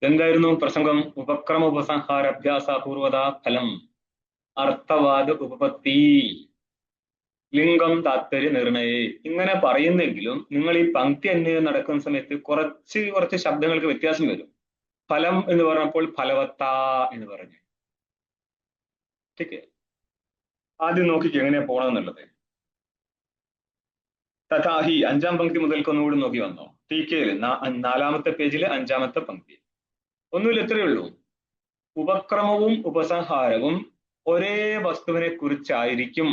എന്തായിരുന്നു പ്രസംഗം? ഉപക്രമ ഉപസംഹാര അഭ്യാസപൂർവത ഫലം, അർത്ഥവാദ ഉപപത്തി, ലിംഗം താത്പര്യ നിർണയെ, ഇങ്ങനെ പറയുന്നെങ്കിലും നിങ്ങൾ ഈ പങ്ക്തി അന്വയം നടക്കുന്ന സമയത്ത് കുറച്ച് ശബ്ദങ്ങൾക്ക് വ്യത്യാസം വരും. ഫലം എന്ന് പറഞ്ഞപ്പോൾ ഫലവത്ത എന്ന് പറഞ്ഞു. ആദ്യം നോക്കിക്ക് എങ്ങനെയാ പോണെന്നുള്ളത്. തഥാഹി, അഞ്ചാം പങ്ക്തി മുതൽക്ക് ഒന്നുകൂടി നോക്കി വന്നോ. ടീക്കയിൽ 4-ാമത്തെ പേജിലെ 5-ാമത്തെ പങ്ക്തി. ഒന്നുമില്ല, ഇത്രയേ ഉള്ളൂ. ഉപക്രമവും ഉപസംഹാരവും ഒരേ വസ്തുവിനെ കുറിച്ചായിരിക്കും.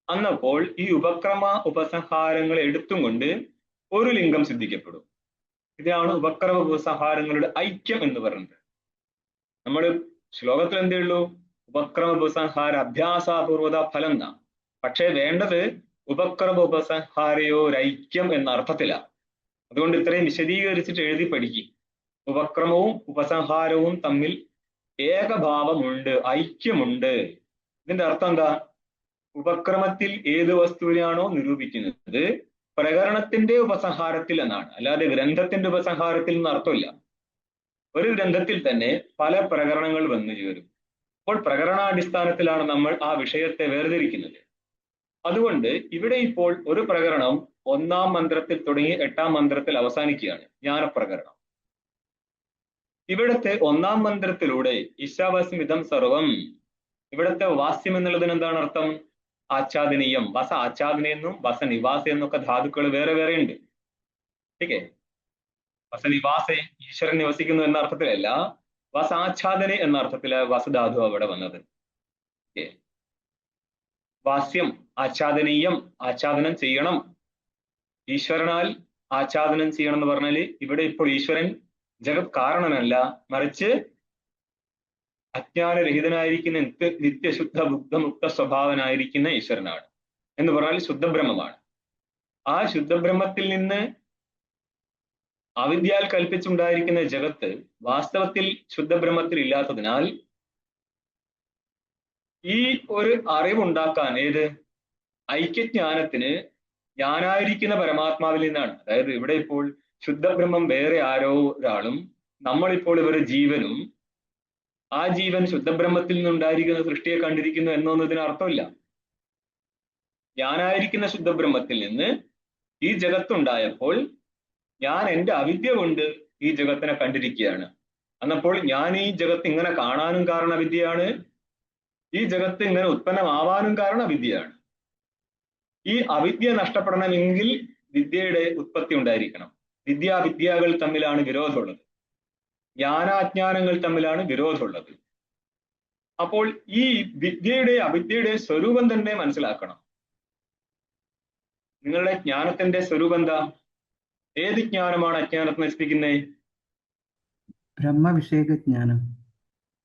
അന്നപ്പോൾ ഈ ഉപക്രമ ഉപസംഹാരങ്ങൾ എടുത്തും കൊണ്ട് ഒരു ലിംഗം സിദ്ധിക്കപ്പെടും. ഇതാണ് ഉപക്രമ ഉപസംഹാരങ്ങളുടെ ഐക്യം എന്ന് പറയുന്നത്. നമ്മൾ ശ്ലോകത്തിൽ എന്തേ ഉള്ളൂ? ഉപക്രമ ഉപസംഹാര അഭ്യാസപൂർവത ഫലം എന്നാ. പക്ഷേ വേണ്ടത് ഉപക്രമ ഉപസംഹാരയോരൈക്യം എന്ന അർത്ഥത്തിലാണ്. അതുകൊണ്ട് ഇത്രയും വിശദീകരിച്ചിട്ട് എഴുതി പഠിക്കും. ഉപക്രമവും ഉപസംഹാരവും തമ്മിൽ ഏകഭാവമുണ്ട്, ഐക്യമുണ്ട്. ഇതിന്റെ അർത്ഥം എന്താ? ഉപക്രമത്തിൽ ഏത് വസ്തുവിനെയാണോ നിരൂപിക്കുന്നത് പ്രകരണത്തിന്റെ ഉപസംഹാരത്തിൽ എന്നാണ്, അല്ലാതെ ഗ്രന്ഥത്തിന്റെ ഉപസംഹാരത്തിൽ നിന്ന് അർത്ഥമില്ല. ഒരു ഗ്രന്ഥത്തിൽ തന്നെ പല പ്രകരണങ്ങൾ വന്നു ചേരും. അപ്പോൾ പ്രകരണാടിസ്ഥാനത്തിലാണ് നമ്മൾ ആ വിഷയത്തെ വേർതിരിക്കുന്നത്. അതുകൊണ്ട് ഇവിടെ ഇപ്പോൾ ഒരു പ്രകരണം 1-ാം മന്ത്രത്തിൽ തുടങ്ങി 8-ാം മന്ത്രത്തിൽ അവസാനിക്കുകയാണ്, ജ്ഞാനപ്രകരണം. ഇവിടുത്തെ 1-ാം മന്ത്രത്തിലൂടെ ഈശാവാസ്മിതം സർവം, ഇവിടുത്തെ വാസ്യം എന്നുള്ളതിന് എന്താണ് അർത്ഥം? ആച്ഛാദനീയം. വസ ആച്ഛാദനെന്നും വസ നിവാസ എന്നൊക്കെ ധാതുക്കൾ വേറെ വേറെ ഉണ്ട്. ഓക്കെ, വസ നിവാസ ഈശ്വരൻ നിവസിക്കുന്നു എന്ന അർത്ഥത്തിലല്ല, വസാച്ഛാദന എന്ന അർത്ഥത്തില് വസധാതു അവിടെ വന്നത്. ഓക്കെ, വാസ്യം ആച്ഛാദനീയം, ആച്ഛാദനം ചെയ്യണം. ഈശ്വരനാൽ ആച്ഛാദനം ചെയ്യണം എന്ന് പറഞ്ഞാല് ഇവിടെ ഇപ്പോൾ ഈശ്വരൻ ജഗത് കാരണനല്ല, മറിച്ച് അജ്ഞാനരഹിതനായിരിക്കുന്ന നിത്യശുദ്ധ ബുദ്ധമുക്ത സ്വഭാവനായിരിക്കുന്ന ഈശ്വരനാണ്. എന്ന് പറഞ്ഞാൽ ശുദ്ധബ്രഹ്മമാണ്. ആ ശുദ്ധബ്രഹ്മത്തിൽ നിന്ന് അവിദ്യയാൽ കൽപ്പിച്ചുണ്ടായിരിക്കുന്ന ജഗത്ത് വാസ്തവത്തിൽ ശുദ്ധബ്രഹ്മത്തിൽ ഇല്ലാത്തതിനാൽ ഈ ഒരു അറിവുണ്ടാക്കാൻ, ഏത് ഐക്യജ്ഞാനത്തിന്, ഞാനായിരിക്കുന്ന പരമാത്മാവിൽ നിന്നാണ്. അതായത് ഇവിടെ ഇപ്പോൾ ശുദ്ധബ്രഹ്മം വേറെ ആരോ ഒരാളും നമ്മളിപ്പോൾ ഇവര് ജീവനും, ആ ജീവൻ ശുദ്ധബ്രഹ്മത്തിൽ നിന്നുണ്ടായിരിക്കുന്ന സൃഷ്ടിയെ കണ്ടിരിക്കുന്നു എന്നൊന്നും ഇതിന് അർത്ഥമില്ല. ഞാനായിരിക്കുന്ന ശുദ്ധബ്രഹ്മത്തിൽ നിന്ന് ഈ ജഗത്തുണ്ടായപ്പോൾ ഞാൻ എൻ്റെ അവിദ്യ കൊണ്ട് ഈ ജഗത്തിനെ കണ്ടിരിക്കുകയാണ്. എന്നപ്പോൾ ഞാൻ ഈ ജഗത്ത് ഇങ്ങനെ കാണാനും കാരണം അവിദ്യയാണ്, ഈ ജഗത്ത് ഇങ്ങനെ ഉത്പന്നമാവാനും കാരണം അവിദ്യയാണ്. ഈ അവിദ്യ നഷ്ടപ്പെടണമെങ്കിൽ വിദ്യയുടെ ഉത്പത്തി ഉണ്ടായിരിക്കണം. വിദ്യാവിദ്യകൾ തമ്മിലാണ് വിരോധമുള്ളത്, ജ്ഞാനാജ്ഞാനങ്ങൾ തമ്മിലാണ് വിരോധമുള്ളത്. അപ്പോൾ ഈ വിദ്യയുടെ അവിദ്യയുടെ സ്വരൂപം തന്നെ മനസ്സിലാക്കണം. നിങ്ങളുടെ ജ്ഞാനത്തിന്റെ സ്വരൂപം എന്താ? ഏത് ജ്ഞാനമാണ് അജ്ഞാനത്തെ നശിപ്പിക്കുന്നത്? ബ്രഹ്മവിഷയകജ്ഞാനം.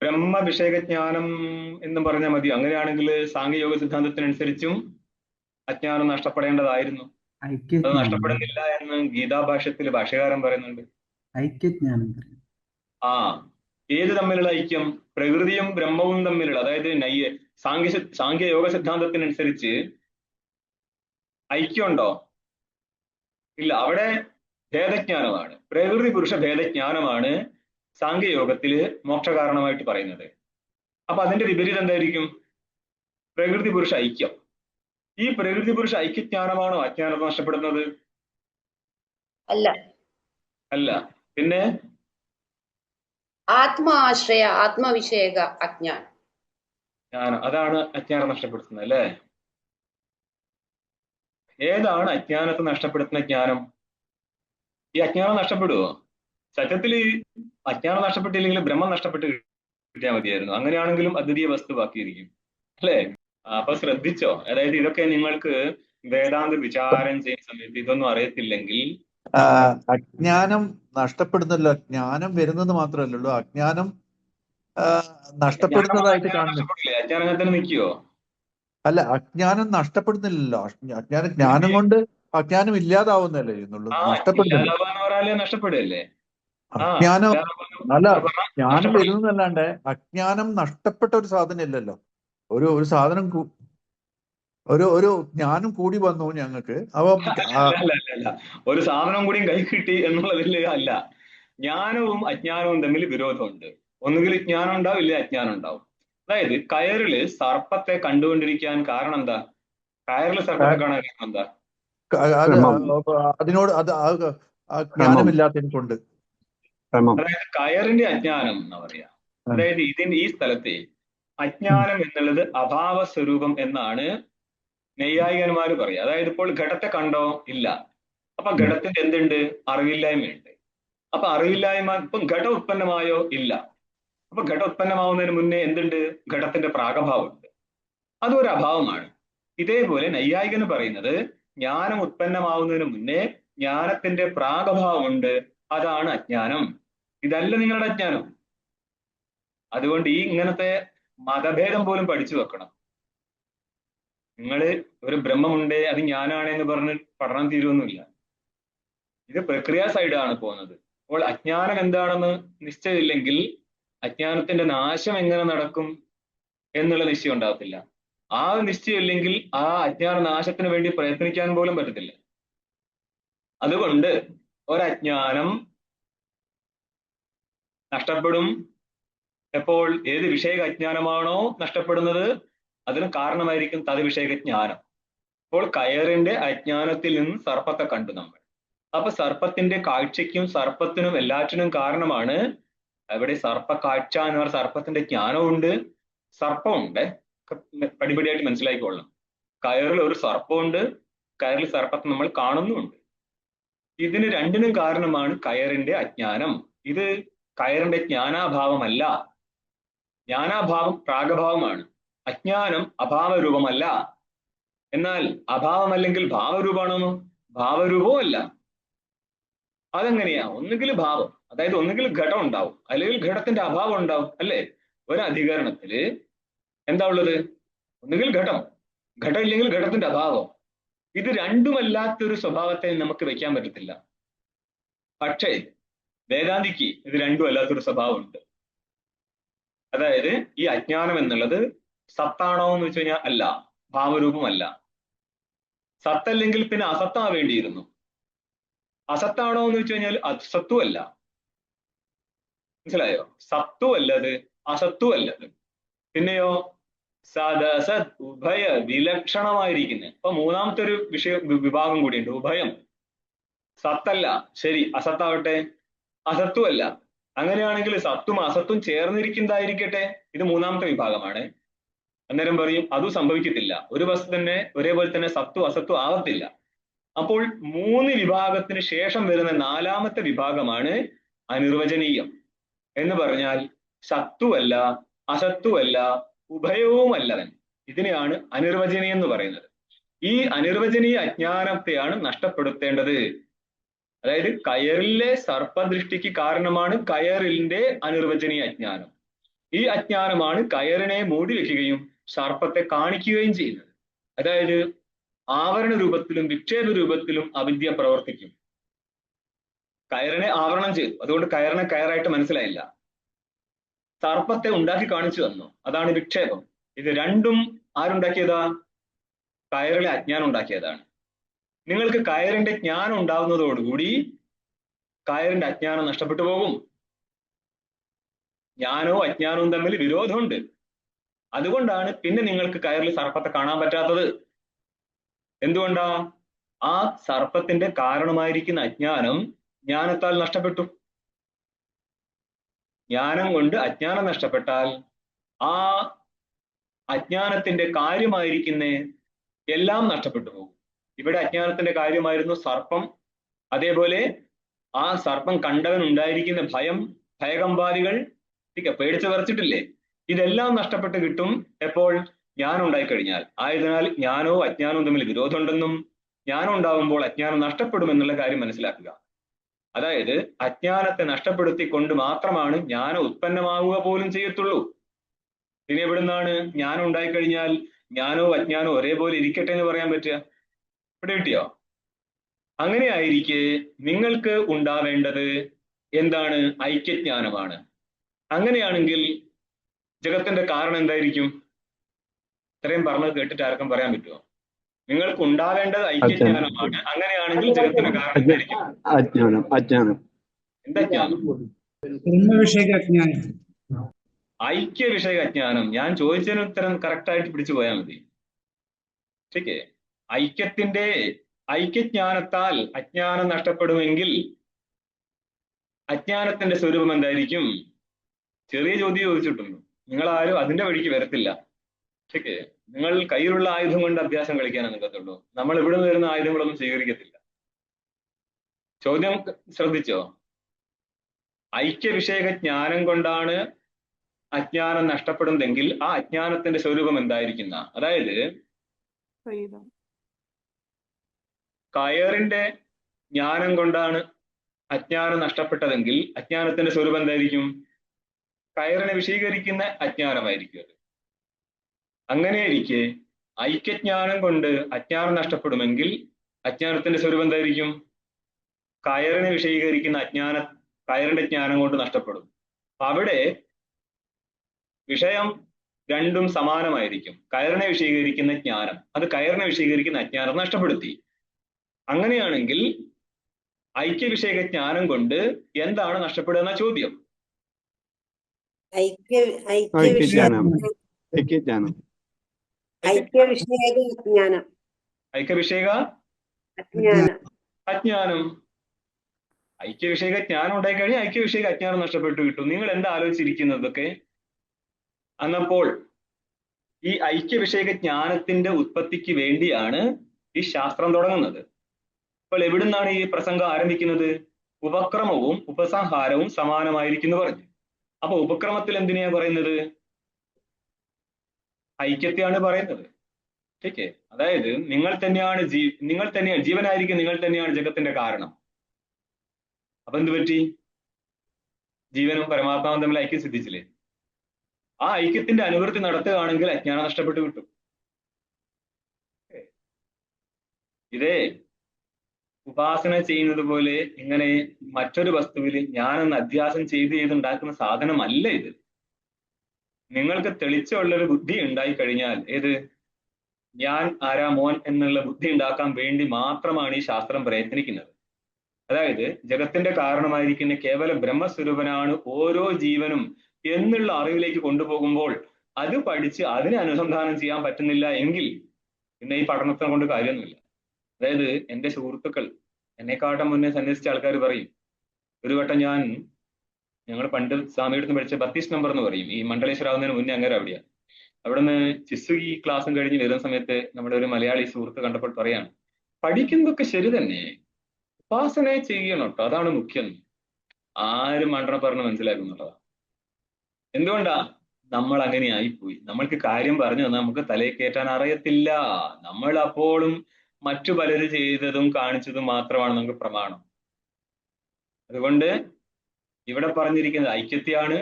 ബ്രഹ്മവിഷയകജ്ഞാനം എന്ന് പറഞ്ഞാൽ മതി. അങ്ങനെയാണെങ്കിൽ സാങ്കേയോഗ സിദ്ധാന്തത്തിനനുസരിച്ചും അജ്ഞാനം നഷ്ടപ്പെടേണ്ടതായിരുന്നു. അത് നഷ്ടപ്പെടുന്നില്ല എന്ന് ഗീതാഭാഷ്യത്തിൽ ഭാഷ്യകാരൻ പറയുന്നുണ്ട്. ഐക്യജ്ഞാനം. ആ, ഏത് തമ്മിലുള്ള ഐക്യം? പ്രകൃതിയും ബ്രഹ്മവും തമ്മിലുള്ള, അതായത് സാങ്കേയോഗ സിദ്ധാന്തത്തിനനുസരിച്ച് ഐക്യമുണ്ടോ? ഇല്ല, അവിടെ ഭേദജ്ഞാനമാണ്. പ്രകൃതി പുരുഷ ഭേദജ്ഞാനമാണ് സാങ്കേയോഗത്തില് മോക്ഷകാരണമായിട്ട് പറയുന്നത്. അപ്പൊ അതിന്റെ വിപരീതം എന്തായിരിക്കും? പ്രകൃതി പുരുഷ ഐക്യം. ഈ പ്രകൃതി പുരുഷ ഐക്യജ്ഞാനമാണോ അജ്ഞാനത്തെ നഷ്ടപ്പെടുന്നത്? അല്ല, അല്ല. പിന്നെ ആത്മാശ്രയ ആത്മവിഷയക അജ്ഞാനം, അതാണ് അജ്ഞാനം നഷ്ടപ്പെടുത്തുന്നത് അല്ലേ? ഏതാണ് അജ്ഞാനത്തെ നഷ്ടപ്പെടുത്തുന്ന ജ്ഞാനം? ഈ അജ്ഞാനം നഷ്ടപ്പെടുവോ? സത്യത്തിൽ അജ്ഞാനം നഷ്ടപ്പെട്ടില്ലെങ്കിൽ ബ്രഹ്മം നഷ്ടപ്പെട്ട് കിട്ടിയാൽ മതിയായിരുന്നു. അങ്ങനെയാണെങ്കിലും അദ്വിതീയ വസ്തു ബാക്കിയിരിക്കും അല്ലേ? അപ്പൊ ശ്രദ്ധിച്ചോ? അതായത് ഇതൊക്കെ നിങ്ങൾക്ക് വേദാന്ത വിചാരം ചെയ്യുന്ന സമയത്ത് ഇതൊന്നും അറിയത്തില്ലെങ്കിൽ അജ്ഞാനം നഷ്ടപ്പെടുന്നല്ലോ, ജ്ഞാനം വരുന്നത് മാത്രമല്ലല്ലോ, അജ്ഞാനം നഷ്ടപ്പെടുന്നതായിട്ട് കാണുന്നില്ല. അജ്ഞാനം അങ്ങനെ തന്നെ നിൽക്കുവോ? അല്ല, അജ്ഞാനം നഷ്ടപ്പെടുന്നില്ലല്ലോ. ജ്ഞാനം കൊണ്ട് അജ്ഞാനം ഇല്ലാതാവുന്നല്ലേ ചെയ്യുന്നുള്ളൂ, നഷ്ടപ്പെടുകയല്ലേ? അജ്ഞാനം അല്ല, ജ്ഞാനം വരുന്നതല്ലാണ്ട് അജ്ഞാനം നഷ്ടപ്പെട്ട ഒരു സാധനം ഇല്ലല്ലോ. ഒരു സാധനം ഒരു ജ്ഞാനം കൂടി വന്നു ഞങ്ങൾക്ക്. ഒരു സാധനം കൂടി കൈ കിട്ടി എന്നുള്ളതിൽ അല്ല. ജ്ഞാനവും അജ്ഞാനവും തമ്മിൽ വിരോധമുണ്ട്. ഒന്നുകിൽ ജ്ഞാനം ഉണ്ടാവും, ഇല്ല അജ്ഞാനം ഉണ്ടാവും. അതായത് കയറില് സർപ്പത്തെ കണ്ടുകൊണ്ടിരിക്കാൻ കാരണം എന്താ? കയറില് സർപ്പത്തെ കാണാൻ കാരണം എന്താ? അത് ഭ്രമം. അതിനോട് അത് ജ്ഞാനമില്ലാത്തതിനെ കൊണ്ട്. അതായത് കയറിന്റെ അജ്ഞാനം എന്നാ പറയാ. അതായത് ഈ സ്ഥലത്തെ അജ്ഞാനം എന്നുള്ളത് അഭാവ സ്വരൂപം എന്നാണ് നൈയായികന്മാര് പറയുക. അതായത് ഇപ്പോൾ ഘടത്തെ കണ്ടോ? ഇല്ല. അപ്പൊ ഘടത്തിന്റെ എന്തുണ്ട്? അറിവില്ലായ്മയുണ്ട്. അപ്പൊ അറിവില്ലായ്മ, ഇപ്പം ഘടം ഉത്പന്നമായോ? ഇല്ല. അപ്പൊ ഘടം ഉത്പന്നമാവുന്നതിന് മുന്നേ എന്തുണ്ട്? ഘടത്തിന്റെ പ്രാഗഭാവമുണ്ട്. അതൊരു അഭാവമാണ്. ഇതേപോലെ നൈയായികന് പറയുന്നത് ജ്ഞാനം ഉത്പന്നമാവുന്നതിന് മുന്നേ ജ്ഞാനത്തിന്റെ പ്രാഗഭാവമുണ്ട്, അതാണ് അജ്ഞാനം. ഇതല്ല നിങ്ങളുടെ അജ്ഞാനം. അതുകൊണ്ട് ഈ ഇങ്ങനത്തെ മതഭേദം പോലും പഠിച്ചു വെക്കണം. നിങ്ങള് ഒരു ബ്രഹ്മമുണ്ടേ അത് ഞാനാണ് എന്ന് പറഞ്ഞ് പഠനം തീരുവൊന്നുമില്ല. ഇത് പ്രക്രിയ സൈഡാണ് പോകുന്നത്. അപ്പോൾ അജ്ഞാനം എന്താണെന്ന് നിശ്ചയമില്ലെങ്കിൽ അജ്ഞാനത്തിന്റെ നാശം എങ്ങനെ നടക്കും എന്നുള്ള നിശ്ചയം ഉണ്ടാകത്തില്ല. ആ നിശ്ചയമില്ലെങ്കിൽ ആ അജ്ഞാന നാശത്തിന് വേണ്ടി പ്രയത്നിക്കാൻ പോലും പറ്റത്തില്ല. അതുകൊണ്ട് ഒരജ്ഞാനം നഷ്ടപ്പെടും എപ്പോൾ? ഏത് വിഷയക അജ്ഞാനമാണോ നഷ്ടപ്പെടുന്നത് അതിന് കാരണമായിരിക്കും തദ്വിഷയക ജ്ഞാനം. അപ്പോൾ കയറിന്റെ അജ്ഞാനത്തിൽ നിന്ന് സർപ്പത്തെ കണ്ടു നമ്മൾ. അപ്പൊ സർപ്പത്തിന്റെ കാഴ്ചയ്ക്കും സർപ്പത്തിനും എല്ലാറ്റിനും കാരണമാണ് അവിടെ സർപ്പ കാഴ്ച എന്ന് പറഞ്ഞ സർപ്പത്തിന്റെ ജ്ഞാനമുണ്ട്, സർപ്പമുണ്ട്. പടിപടിയായിട്ട് മനസ്സിലാക്കിക്കൊള്ളണം. കയറിൽ ഒരു സർപ്പമുണ്ട്, കയറിൽ സർപ്പത്തെ നമ്മൾ കാണുന്നുമുണ്ട്. ഇതിന് രണ്ടിനും കാരണമാണ് കയറിന്റെ അജ്ഞാനം. ഇത് കയറിന്റെ ജ്ഞാനാഭാവമല്ല. ജ്ഞാനാഭാവം പ്രാഗഭാവമാണ്. അജ്ഞാനം അഭാവരൂപമല്ല. എന്നാൽ അഭാവമല്ലെങ്കിൽ ഭാവരൂപമാണോ? ഭാവരൂപവും അല്ല. അതെങ്ങനെയാ? ഒന്നുകിൽ ഭാവം, അതായത് ഒന്നുകിൽ ഘടം ഉണ്ടാവും, അല്ലെങ്കിൽ ഘടത്തിന്റെ അഭാവം ഉണ്ടാവും, അല്ലേ? ഒരു അധികരണത്തില് എന്താ ഉള്ളത്? ഒന്നുകിൽ ഘടം, ഘടം ഇല്ലെങ്കിൽ ഘടത്തിന്റെ അഭാവം. ഇത് രണ്ടുമല്ലാത്തൊരു സ്വഭാവത്തെ നമുക്ക് വെക്കാൻ പറ്റത്തില്ല. പക്ഷേ വേദാന്തിക്ക് ഇത് രണ്ടും അല്ലാത്തൊരു സ്വഭാവമുണ്ട്. അതായത് ഈ അജ്ഞാനം എന്നുള്ളത് സത്താണോ എന്ന് വെച്ച് കഴിഞ്ഞാൽ അല്ല, ഭാവരൂപമല്ല. സത്തല്ലെങ്കിൽ പിന്നെ അസത്താവേണ്ടിയിരുന്നു. അസത്താണോ എന്ന് വെച്ച് കഴിഞ്ഞാൽ അസത്വമല്ല. മനസ്സിലായോ? സത്വമല്ലത്, അസത്വമല്ലത്. പിന്നെയോ സദസത് ഉഭയ വിലക്ഷണമായിരിക്കുന്നത്. അപ്പൊ മൂന്നാമത്തെ ഒരു വിഭാഗം കൂടിയുണ്ട്, ഉഭയം. സത്തല്ല, ശരി, അസത്താവട്ടെ, അസത്വമല്ല. അങ്ങനെയാണെങ്കിൽ സത്തും അസത്തും ചേർന്നിരിക്കുന്നതായിരിക്കട്ടെ, ഇത് മൂന്നാമത്തെ വിഭാഗമാണ്. അന്നേരം പറയും അതും സംഭവിക്കത്തില്ല, ഒരു വസ്തു തന്നെ ഒരേപോലെ തന്നെ സത്വം അസത്വം ആവത്തില്ല. അപ്പോൾ മൂന്ന് വിഭാഗത്തിന് ശേഷം വരുന്ന നാലാമത്തെ വിഭാഗമാണ് അനിർവചനീയം. എന്ന് പറഞ്ഞാൽ സത്വമല്ല, അസത്വമല്ല, ഉഭയവുമല്ലവൻ. ഇതിനെയാണ് അനിർവചനീയം എന്ന് പറയുന്നത്. ഈ അനിർവചനീയ അജ്ഞാനത്തെയാണ് നഷ്ടപ്പെടുത്തേണ്ടത്. അതായത് കയറിലെ സർപ്പദൃഷ്ടിക്ക് കാരണമാണ് കയറിന്റെ അനിർവചനീയ അജ്ഞാനം. ഈ അജ്ഞാനമാണ് കയറിനെ മൂടി വെക്കുകയും സർപ്പത്തെ കാണിക്കുകയും ചെയ്യുന്നത്. അതായത് ആവരണ രൂപത്തിലും വിക്ഷേപ രൂപത്തിലും അവിദ്യ പ്രവർത്തിക്കും. കയറിനെ ആവരണം ചെയ്തു, അതുകൊണ്ട് കയറിനെ കയറായിട്ട് മനസ്സിലായില്ല. സർപ്പത്തെ ഉണ്ടാക്കി കാണിച്ചു തന്നു, അതാണ് വിക്ഷേപം. ഇത് രണ്ടും ആരുണ്ടാക്കിയതാ? കയറിലെ അജ്ഞാനം ഉണ്ടാക്കിയതാണ്. നിങ്ങൾക്ക് കയറിന്റെ ജ്ഞാനം ഉണ്ടാവുന്നതോടുകൂടി കയറിന്റെ അജ്ഞാനം നഷ്ടപ്പെട്ടു പോകും. ജ്ഞാനവും അജ്ഞാനവും തമ്മിൽ വിരോധമുണ്ട്. അതുകൊണ്ടാണ് പിന്നെ നിങ്ങൾക്ക് കയറിൽ സർപ്പത്തെ കാണാൻ പറ്റാത്തത്. എന്തുകൊണ്ടാ? ആ സർപ്പത്തിന്റെ കാരണമായിരിക്കുന്ന അജ്ഞാനം ജ്ഞാനത്താൽ നഷ്ടപ്പെട്ടു. ജ്ഞാനം കൊണ്ട് അജ്ഞാനം നഷ്ടപ്പെട്ടാൽ ആ അജ്ഞാനത്തിന്റെ കാര്യമായിരിക്കുന്ന എല്ലാം നഷ്ടപ്പെട്ടു പോകും. ഇവിടെ അജ്ഞാനത്തിന്റെ കാര്യമായിരുന്നു സർപ്പം. അതേപോലെ ആ സർപ്പം കണ്ടവൻ ഉണ്ടായിരിക്കുന്ന ഭയം, ഭയകമ്പാദികൾ, പേടിച്ച് വിറച്ചിട്ടില്ലേ, ഇതെല്ലാം നഷ്ടപ്പെട്ട് കിട്ടും. എപ്പോൾ? ജ്ഞാനം ഉണ്ടായിക്കഴിഞ്ഞാൽ. ആയതിനാൽ ജ്ഞാനവും അജ്ഞാനവും തമ്മിൽ വിരോധമുണ്ടെന്നും ജ്ഞാനം ഉണ്ടാകുമ്പോൾ അജ്ഞാനം നഷ്ടപ്പെടുമെന്നുള്ള കാര്യം മനസ്സിലാക്കുക. അതായത് അജ്ഞാനത്തെ നഷ്ടപ്പെടുത്തിക്കൊണ്ട് മാത്രമാണ് ജ്ഞാനം ഉത്പന്നമാവുക പോലും ചെയ്യത്തുള്ളൂ. പിന്നെ എവിടുന്നാണ് ജ്ഞാനം ഉണ്ടായിക്കഴിഞ്ഞാൽ ജ്ഞാനവും അജ്ഞാനവും ഒരേപോലെ ഇരിക്കട്ടെ എന്ന് പറയാൻ പറ്റുക? ഇവിടെ കിട്ടിയോ? അങ്ങനെ ആയിരിക്കെ നിങ്ങൾക്ക് ഉണ്ടാവേണ്ടത് എന്താണ്? ഐക്യജ്ഞാനമാണ്. അങ്ങനെയാണെങ്കിൽ ജഗത്തിന്റെ കാരണം എന്തായിരിക്കും? ഇത്രയും പറഞ്ഞത് കേട്ടിട്ട് ആർക്കും പറയാൻ പറ്റുമോ? നിങ്ങൾക്ക് ഉണ്ടാവേണ്ടത് ഐക്യജ്ഞാനമാണ്. അങ്ങനെയാണെങ്കിൽ ജഗത്തിന്റെ കാരണം എന്തായിരിക്കും? അജ്ഞാനം. എന്താ ജ്ഞാനം? ബ്രഹ്മവിഷയക അജ്ഞാനം. ഐക്യ വിഷയ അജ്ഞാനം. ഞാൻ ചോദിച്ചതിന് ഉത്തരം കറക്റ്റ് ആയിട്ട് പിടിച്ചു പോയാൽ മതി. ശരിക്കേ, ഐക്യജ്ഞാനത്താൽ അജ്ഞാനം നഷ്ടപ്പെടുമെങ്കിൽ അജ്ഞാനത്തിന്റെ സ്വരൂപം എന്തായിരിക്കും? ചെറിയ ചോദ്യം ചോദിച്ചിട്ടുണ്ട്. നിങ്ങൾ ആരും അതിന്റെ വഴിക്ക് വരത്തില്ല. ശരിക്കേ, നിങ്ങൾ കയ്യിലുള്ള ആയുധം കൊണ്ട് അഭ്യാസം കളിക്കാനാണ് നിൽക്കത്തുള്ളൂ. നമ്മൾ ഇവിടെ നിന്ന് വരുന്ന ആയുധങ്ങളൊന്നും സ്വീകരിക്കത്തില്ല. ചോദ്യം ശ്രദ്ധിച്ചോ? ഐക്യ വിഷയക ജ്ഞാനം കൊണ്ടാണ് അജ്ഞാനം നഷ്ടപ്പെടുന്നതെങ്കിൽ ആ അജ്ഞാനത്തിന്റെ സ്വരൂപം എന്തായിരിക്കുന്ന? അതായത് കയറിന്റെ ജ്ഞാനം കൊണ്ടാണ് അജ്ഞാനം നഷ്ടപ്പെട്ടതെങ്കിൽ അജ്ഞാനത്തിന്റെ സ്വരൂപം എന്തായിരിക്കും? കയറിനെ വിശീകരിക്കുന്ന അജ്ഞാനമായിരിക്കും അത്. അങ്ങനെയിരിക്കെ ഐക്യജ്ഞാനം കൊണ്ട് അജ്ഞാനം നഷ്ടപ്പെടുമെങ്കിൽ അജ്ഞാനത്തിന്റെ സ്വരൂപം എന്തായിരിക്കും? കയറിനെ വിശീകരിക്കുന്ന കയറിന്റെ ജ്ഞാനം കൊണ്ട് നഷ്ടപ്പെടും. അവിടെ വിഷയം രണ്ടും സമാനമായിരിക്കും. കയറിനെ വിശീകരിക്കുന്ന ജ്ഞാനം, അത് കയറിനെ വിശീകരിക്കുന്ന അജ്ഞാനം നഷ്ടപ്പെടുത്തി. അങ്ങനെയാണെങ്കിൽ ഐക്യവിഷയക ജ്ഞാനം കൊണ്ട് എന്താണ് നഷ്ടപ്പെടുക എന്ന ചോദ്യം. ഐക്യവിഷയക അജ്ഞാനം. ഐക്യവിഷയക ജ്ഞാനം ഉണ്ടായിക്കഴിഞ്ഞാൽ ഐക്യവിഷയക അജ്ഞാനം നഷ്ടപ്പെട്ടു കിട്ടും. നിങ്ങൾ എന്താ ആലോചിച്ചിരിക്കുന്നതൊക്കെ? അന്നപ്പോൾ ഈ ഐക്യവിഷയക ജ്ഞാനത്തിന്റെ ഉത്പത്തിക്ക് വേണ്ടിയാണ് ഈ ശാസ്ത്രം തുടങ്ങുന്നത്. അപ്പോൾ എവിടുന്നാണ് ഈ പ്രസംഗം ആരംഭിക്കുന്നത്? ഉപക്രമവും ഉപസംഹാരവും സമാനമായിരിക്കുന്നു പറഞ്ഞു. അപ്പൊ ഉപക്രമത്തിൽ എന്തിനാ പറയുന്നത്? ഐക്യത്തെയാണ് പറയുന്നത്. ഓക്കെ, അതായത് നിങ്ങൾ തന്നെയാണ് ജീവനായിരിക്കും, നിങ്ങൾ തന്നെയാണ് ജഗത്തിന്റെ കാരണം. അപ്പൊ എന്ത് പറ്റി? ജീവനും പരമാത്മാവും തമ്മിൽ ഐക്യം സിദ്ധിച്ചില്ലേ? ആ ഐക്യത്തിന്റെ അനുവൃത്തി നടത്തുകയാണെങ്കിൽ അജ്ഞാനം നഷ്ടപ്പെട്ടു കിട്ടും. ഇതേ ഉപാസന ചെയ്യുന്നത് പോലെ ഇങ്ങനെ മറ്റൊരു വസ്തുവിൽ ഞാനൊന്ന് അധ്യാസം ചെയ്തുണ്ടാക്കുന്ന സാധനമല്ല ഇത്. നിങ്ങൾക്ക് തെളിച്ചുള്ളൊരു ബുദ്ധി ഉണ്ടായി കഴിഞ്ഞാൽ, ഏത് ഞാൻ ആരാ മോൻ എന്നുള്ള ബുദ്ധി ഉണ്ടാക്കാൻ വേണ്ടി മാത്രമാണ് ഈ ശാസ്ത്രം പ്രയത്നിക്കുന്നത്. അതായത് ജഗത്തിന്റെ കാരണമായിരിക്കുന്ന കേവല ബ്രഹ്മസ്വരൂപനാണ് ഓരോ ജീവനും എന്നുള്ള അറിവിലേക്ക് കൊണ്ടുപോകുമ്പോൾ അത് പഠിച്ച് അതിനെ അനുസന്ധാനം ചെയ്യാൻ പറ്റുന്നില്ല എങ്കിൽ പിന്നെ ഈ പഠനത്തെ കൊണ്ട് കാര്യമൊന്നുമില്ല. അതായത് എന്റെ സുഹൃത്തുക്കൾ എന്നെക്കാട്ടും മുന്നേ സന്യസിച്ച ആൾക്കാർ പറയും, ഒരു വട്ടം ഞങ്ങൾ പണ്ട് സ്വാമിയുടെ അടുത്ത് പഠിച്ച 32 നമ്പർ എന്ന് പറയും, ഈ മണ്ഡലേശ്വരാവുന്നതിന് മുന്നേ അങ്ങനെ അവിടെയാണ്. അവിടുന്ന് ചിസുകി ക്ലാസ്സും കഴിഞ്ഞ് വരുന്ന സമയത്ത് നമ്മുടെ ഒരു മലയാളി സുഹൃത്ത് കണ്ടപ്പോൾ പറയാണ്, പഠിക്കുന്നതൊക്കെ ശരി തന്നെ, ഉപാസന ചെയ്യണം കേട്ടോ, അതാണ് മുഖ്യം. ആരും മണ്ഡലം പറഞ്ഞ് മനസ്സിലാക്കുന്നുള്ളതാണ്. എന്തുകൊണ്ടാ? നമ്മൾ അങ്ങനെ ആയിപ്പോയി. നമ്മൾക്ക് കാര്യം പറഞ്ഞു തന്നാൽ നമുക്ക് തലയിൽ കയറ്റാൻ അറിയത്തില്ല. നമ്മൾ അപ്പോഴും മറ്റു പലര് ചെയ്തതും കാണിച്ചതും മാത്രമാണ് നമുക്ക് പ്രമാണം. അതുകൊണ്ട് ഇവിടെ പറഞ്ഞിരിക്കുന്നത് ഐക്യത്തെയാണ്.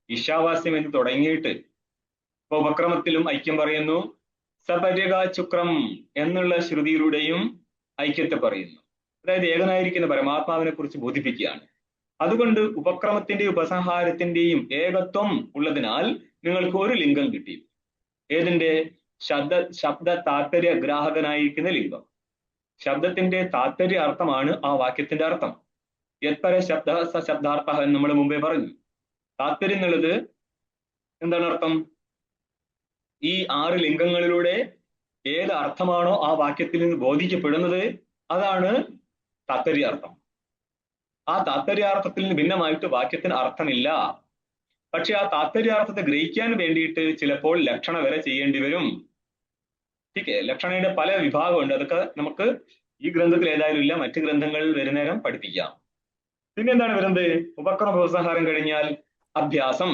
ഈശാവാസ്യം എന്ന് തുടങ്ങിയിട്ട് ഇപ്പൊ ഉപക്രമത്തിലും ഐക്യം പറയുന്നു, സപര്യക ചുക്രം എന്നുള്ള ശ്രുതിയിലൂടെയും ഐക്യത്തെ പറയുന്നു. അതായത് ഏകനായിരിക്കുന്ന പരമാത്മാവിനെ കുറിച്ച് ബോധിപ്പിക്കുകയാണ്. അതുകൊണ്ട് ഉപക്രമത്തിന്റെയും ഉപസംഹാരത്തിന്റെയും ഏകത്വം ഉള്ളതിനാൽ നിങ്ങൾക്ക് ഒരു ലിംഗം കിട്ടി. ഏതിന്റെ? ശബ്ദ താത്പര്യ ഗ്രാഹകനായിരിക്കുന്ന ലിംഗം. ശബ്ദത്തിന്റെ താത്പര്യ അർത്ഥമാണ് ആ വാക്യത്തിന്റെ അർത്ഥം. യത്പര ശബ്ദ സ ശബ്ദാർത്ഥ എന്ന് നമ്മൾ മുമ്പേ പറഞ്ഞു. താത്പര്യം എന്നുള്ളത് എന്താണ് അർത്ഥം? ഈ 6 ലിംഗങ്ങളിലൂടെ ഏത് അർത്ഥമാണോ ആ വാക്യത്തിൽ നിന്ന് ബോധിക്കപ്പെടുന്നത് അതാണ് താത്പര്യാർത്ഥം. ആ താത്പര്യാർത്ഥത്തിൽ നിന്ന് ഭിന്നമായിട്ട് വാക്യത്തിന് അർത്ഥമില്ല. പക്ഷെ ആ താത്പര്യാർത്ഥത്തെ ഗ്രഹിക്കാൻ വേണ്ടിയിട്ട് ചിലപ്പോൾ ലക്ഷണ വരെ ചെയ്യേണ്ടി വരും. ठीक है, ലക്ഷണയുടെ പല വിഭാഗമുണ്ട്. അതൊക്കെ നമുക്ക് ഈ ഗ്രന്ഥത്തിൽ ഏതായാലും ഇല്ല, മറ്റു ഗ്രന്ഥങ്ങളിൽ വരുന്നേരം പഠിപ്പിക്കാം. പിന്നെ എന്താണ് വരുന്നത്? ഉപക്രമ ഉപസംഹാരം കഴിഞ്ഞാൽ അഭ്യാസം.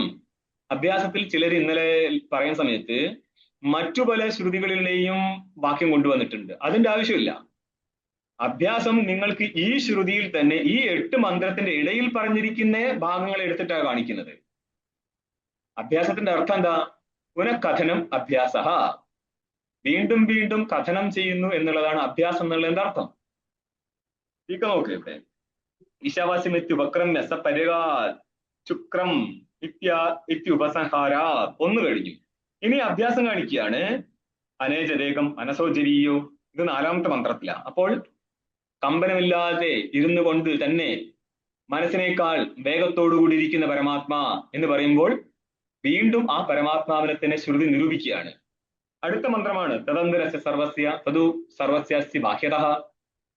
അഭ്യാസത്തിൽ ചിലർ ഇന്നലെ പറയുന്ന സമയത്ത് മറ്റു പല ശ്രുതികളിലെയും വാക്യം കൊണ്ടുവന്നിട്ടുണ്ട്. അതിന്റെ ആവശ്യമില്ല. അഭ്യാസം നിങ്ങൾക്ക് ഈ ശ്രുതിയിൽ തന്നെ ഈ 8 മന്ത്രത്തിന്റെ ഇടയിൽ പറഞ്ഞിരിക്കുന്ന ഭാഗങ്ങൾ എടുത്തിട്ടാണ് കാണിക്കുന്നത്. അഭ്യാസത്തിന്റെ അർത്ഥം എന്താ? പുനഃകഥനം അഭ്യാസ. വീണ്ടും വീണ്ടും കഥനം ചെയ്യുന്നു എന്നുള്ളതാണ് അഭ്യാസം എന്നുള്ളതിന്റെ അർത്ഥം. ഇക്ക നോക്ക് ഇവിടെ. ഈശാവാസ്യം ഉപക്രം സപര്യകാ ചുക്രം ഉപസംഹാരാ ഒന്ന് കഴിഞ്ഞു. ഇനി അഭ്യാസം കാണിക്കുകയാണ്. അനേജരേകം മനസോജരീയോ, ഇത് 4ാമത്തെ മന്ത്രത്തിലാണ്. അപ്പോൾ കമ്പനമില്ലാതെ ഇരുന്നു കൊണ്ട് തന്നെ മനസ്സിനേക്കാൾ വേഗത്തോടുകൂടിയിരിക്കുന്ന പരമാത്മാ എന്ന് പറയുമ്പോൾ വീണ്ടും ആ പരമാത്മാവിനെ തന്നെ ശ്രുതി നിരൂപിക്കുകയാണ്. അടുത്ത മന്ത്രമാണ് തദന്തരസ്യ സർവസ്യ തദു സർവസ്യാസ്തി ബാഹ്യതഃ.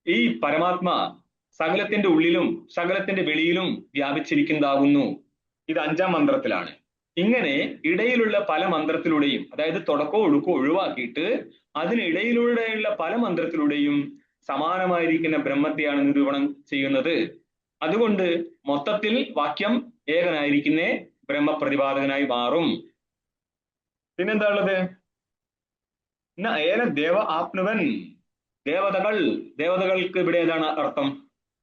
ഈ പരമാത്മാ സകലത്തിന്റെ ഉള്ളിലും സകലത്തിന്റെ വെളിയിലും വ്യാപിച്ചിരിക്കുന്നതാകുന്നു. ഇത് 5-ാം മന്ത്രത്തിലാണ്. ഇങ്ങനെ ഇടയിലുള്ള പല മന്ത്രത്തിലൂടെയും, അതായത് തുടക്കവും ഒഴുക്കവും ഒഴിവാക്കിയിട്ട് അതിനിടയിലൂടെയുള്ള പല മന്ത്രത്തിലൂടെയും സമാനമായിരിക്കുന്ന ബ്രഹ്മത്തെയാണ് നിരൂപണം ചെയ്യുന്നത്. അതുകൊണ്ട് മൊത്തത്തിൽ വാക്യം ഏകനായിരിക്കുന്ന ബ്രഹ്മപ്രതിപാദകനായി മാറും. പിന്നെന്താ ഉള്ളത്? ഏന ദേവ ആപ്നുവൻ. ദേവതകൾക്ക് ഇവിടെ ഏതാണ് അർത്ഥം?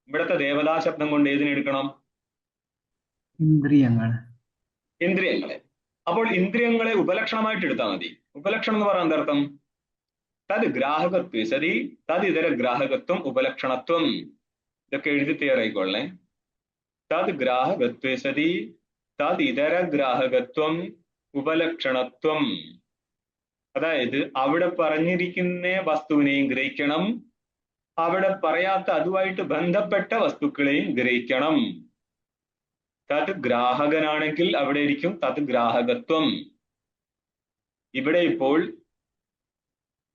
ഇവിടുത്തെ ദേവതാ ശബ്ദം കൊണ്ട് ഏതിനെടുക്കണം? ഇന്ദ്രിയങ്ങളെ. അപ്പോൾ ഇന്ദ്രിയങ്ങളെ ഉപലക്ഷണമായിട്ട് എടുത്താൽ മതി. ഉപലക്ഷണം എന്ന് പറയാൻ എന്താർത്ഥം? തത് ഗ്രാഹകത്വ സതി തത് ഇതര ഗ്രാഹകത്വം ഉപലക്ഷണത്വം. ഇതൊക്കെ എഴുതി തയ്യാറായിക്കൊള്ളേ. തത് ഗ്രാഹകത്വ സതി തത് ഇതര ഗ്രാഹകത്വം ഉപലക്ഷണത്വം. അതായത് അവിടെ പറഞ്ഞിരിക്കുന്ന വസ്തുവിനെയും ഗ്രഹിക്കണം, അവിടെ പറയാത്ത അതുമായിട്ട് ബന്ധപ്പെട്ട വസ്തുക്കളെയും ഗ്രഹിക്കണം. തത് ഗ്രാഹകനാണെങ്കിൽ അവിടെ ഇരിക്കും തത് ഗ്രാഹകത്വം. ഇവിടെ ഇപ്പോൾ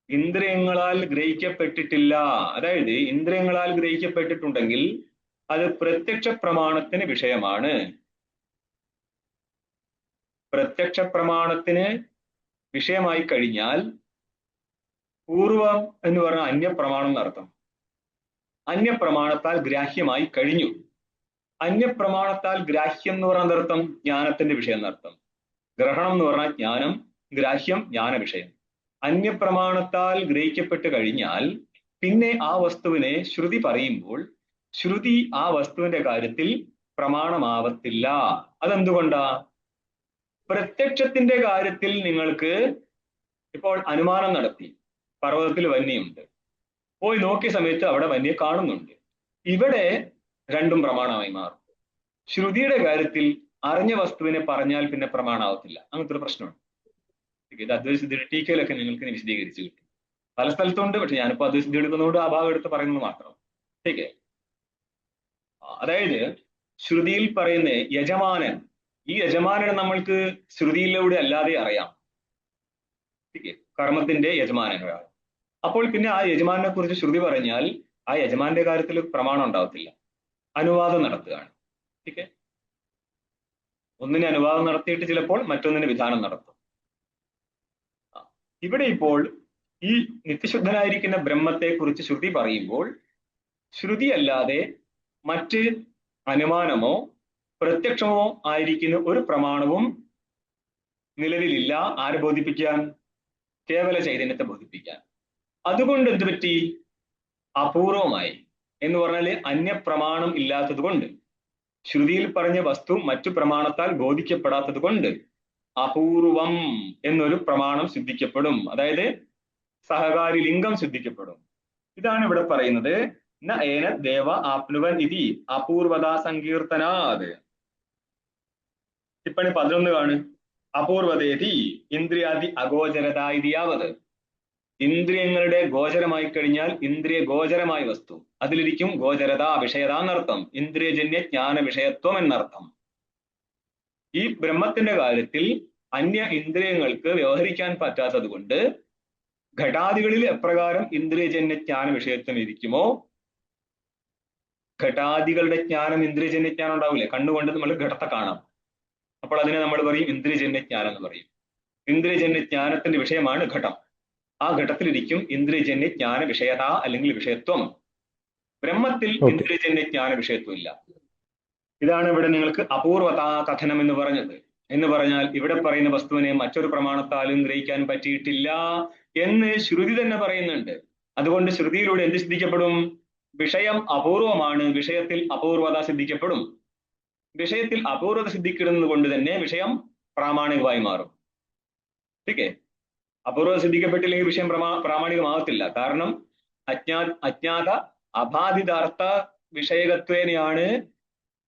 ഇന്ദ്രിയങ്ങളാൽ ഗ്രഹിക്കപ്പെട്ടിട്ടില്ല. അതായത് ഇന്ദ്രിയങ്ങളാൽ ഗ്രഹിക്കപ്പെട്ടിട്ടുണ്ടെങ്കിൽ അത് പ്രത്യക്ഷ പ്രമാണത്തിന് വിഷയമാണ്. പ്രത്യക്ഷ പ്രമാണത്തിന് വിഷയമായി കഴിഞ്ഞാൽ പൂർവം എന്ന് പറഞ്ഞാൽ അന്യപ്രമാണം എന്നർത്ഥം. അന്യപ്രമാണത്താൽ ഗ്രാഹ്യമായി കഴിഞ്ഞു. അന്യപ്രമാണത്താൽ ഗ്രാഹ്യം എന്ന് പറഞ്ഞ അർത്ഥം ജ്ഞാനത്തിന്റെ വിഷയം എന്നർത്ഥം. ഗ്രഹണം എന്ന് പറഞ്ഞാൽ ജ്ഞാനം, ഗ്രാഹ്യം ജ്ഞാന വിഷയം. അന്യപ്രമാണത്താൽ ഗ്രഹിക്കപ്പെട്ട് കഴിഞ്ഞാൽ പിന്നെ ആ വസ്തുവിനെ ശ്രുതി പറയുമ്പോൾ ശ്രുതി ആ വസ്തുവിന്റെ കാര്യത്തിൽ പ്രമാണമാവത്തില്ല. അതെന്തുകൊണ്ടാ? പ്രത്യക്ഷത്തിന്റെ കാര്യത്തിൽ നിങ്ങൾക്ക് ഇപ്പോൾ അനുമാനം നടത്തി, പർവ്വതത്തിൽ വന്യമുണ്ട്, പോയി നോക്കിയ സമയത്ത് അവിടെ വന്യ കാണുന്നുണ്ട്. ഇവിടെ രണ്ടും പ്രമാണമായി മാറും. ശ്രുതിയുടെ കാര്യത്തിൽ അറിഞ്ഞ വസ്തുവിനെ പറഞ്ഞാൽ പിന്നെ പ്രമാണാവത്തില്ല. അങ്ങനത്തെ ഒരു പ്രശ്നമുണ്ട്. ഇത് അദ്വൈതസിദ്ധിയുടെ ടീക്കയിലൊക്കെ നിങ്ങൾക്ക് വിശദീകരിച്ച് കിട്ടും. പല സ്ഥലത്തുണ്ട്, പക്ഷെ ഞാനിപ്പോ അദ്വൈതസിദ്ധി എടുക്കുന്നതുകൊണ്ട് ആ ഭാഗം എടുത്ത് പറയുന്നത് മാത്രം. ടീക്കെ. അതായത് ശ്രുതിയിൽ പറയുന്ന യജമാനൻ, ഈ യജമാനനെ നമ്മൾക്ക് ശ്രുതിയിലൂടെ അല്ലാതെ അറിയാം. കർമ്മത്തിന്റെ യജമാനൻ ഒരാൾ. അപ്പോൾ പിന്നെ ആ യജമാനെ കുറിച്ച് ശ്രുതി പറഞ്ഞാൽ ആ യജമാന്റെ കാര്യത്തിൽ പ്രമാണം ഉണ്ടാവത്തില്ല. അനുവാദം നടത്തുകയാണ്. ഓക്കെ. ഒന്നിനെ അനുവാദം നടത്തിയിട്ട് ചിലപ്പോൾ മറ്റൊന്നിന് വിധാനം നടത്തും. ഇവിടെ ഇപ്പോൾ ഈ നിത്യശുദ്ധനായിരിക്കുന്ന ബ്രഹ്മത്തെ കുറിച്ച് ശ്രുതി പറയുമ്പോൾ ശ്രുതി അല്ലാതെ മറ്റ് അനുമാനമോ പ്രത്യക്ഷമോ ആയിരിക്കുന്ന ഒരു പ്രമാണവും നിലവിലില്ല. ആരെ ബോധിപ്പിക്കാൻ? കേവല ചൈതന്യത്തെ ബോധിപ്പിക്കാൻ. അതുകൊണ്ട് എന്ത് പറ്റി? അപൂർവമായി എന്ന് പറഞ്ഞാല് അന്യപ്രമാണം ഇല്ലാത്തത് കൊണ്ട്, ശ്രുതിയിൽ പറഞ്ഞ വസ്തു മറ്റു പ്രമാണത്താൽ ബോധിക്കപ്പെടാത്തത് കൊണ്ട് അപൂർവം എന്നൊരു പ്രമാണം സിദ്ധിക്കപ്പെടും. അതായത് സഹകാരി ലിംഗം സിദ്ധിക്കപ്പെടും. ഇതാണ് ഇവിടെ പറയുന്നത്. ന ഏന ദേവ ആപ്നുവൻ ഇതി അപൂർവതാ സങ്കീർത്തനാത്. ടിപ്പണി 11 കാണു. അപൂർവതേതി ഇന്ദ്രിയാദി അഗോചരത ഇതിയാവത്. ഇന്ദ്രിയങ്ങളുടെ ഗോചരമായി കഴിഞ്ഞാൽ ഇന്ദ്രിയ ഗോചരമായ വസ്തു, അതിലിരിക്കും ഗോചരത, വിഷയത എന്നർത്ഥം. ഇന്ദ്രിയജന്യ ജ്ഞാന വിഷയത്വം എന്നർത്ഥം. ഈ ബ്രഹ്മത്തിന്റെ കാര്യത്തിൽ അന്യ ഇന്ദ്രിയങ്ങൾക്ക് വ്യവഹരിക്കാൻ പറ്റാത്തത് കൊണ്ട് ഘടാദികളിൽ എപ്രകാരം ഇന്ദ്രിയജന്യ ജ്ഞാന വിഷയത്വം ഇരിക്കുമോ, ഘടാദികളുടെ ജ്ഞാനം ഇന്ദ്രിയജന്യ ജ്ഞാനം ഉണ്ടാവില്ലേ? കണ്ണുകൊണ്ട് നമ്മൾ ഘടത്തെ കാണാം. അപ്പോൾ അതിനെ നമ്മൾ പറയും ഇന്ദ്രിയജന്യ ജ്ഞാനം എന്ന് പറയും. ഇന്ദ്രിയജന്യ ജ്ഞാനത്തിന്റെ വിഷയമാണ് ഘടം. ആ ഘട്ടത്തിലിരിക്കും ഇന്ദ്രിയജന്യ ജ്ഞാന വിഷയത അല്ലെങ്കിൽ വിഷയത്വം. ബ്രഹ്മത്തിൽ ഇന്ദ്രിയജന്യ ജ്ഞാന വിഷയത്വം ഇല്ല. ഇതാണ് ഇവിടെ നിങ്ങൾക്ക് അപൂർവതാ കഥനം എന്ന് പറഞ്ഞത്. എന്ന് പറഞ്ഞാൽ ഇവിടെ പറയുന്ന വസ്തുവിനെ മറ്റൊരു പ്രമാണത്താലും ഗ്രഹിക്കാൻ പറ്റിയിട്ടില്ല എന്ന് ശ്രുതി തന്നെ പറയുന്നുണ്ട്. അതുകൊണ്ട് ശ്രുതിയിലൂടെ എന്ത് സിദ്ധിക്കപ്പെടും? വിഷയം അപൂർവമാണ്, വിഷയത്തിൽ അപൂർവത സിദ്ധിക്കപ്പെടും. വിഷയത്തിൽ അപൂർവത സിദ്ധിക്കുന്നത് കൊണ്ട് തന്നെ വിഷയം പ്രാമാണികമായി മാറും. ഓക്കെ. അപൂർവത സിദ്ധിക്കപ്പെട്ടില്ലെങ്കിൽ വിഷയം പ്രാമാണികമാകത്തില്ല. കാരണം അജ്ഞാത അബാധിതാർത്ഥ വിഷയകത്വേനെയാണ്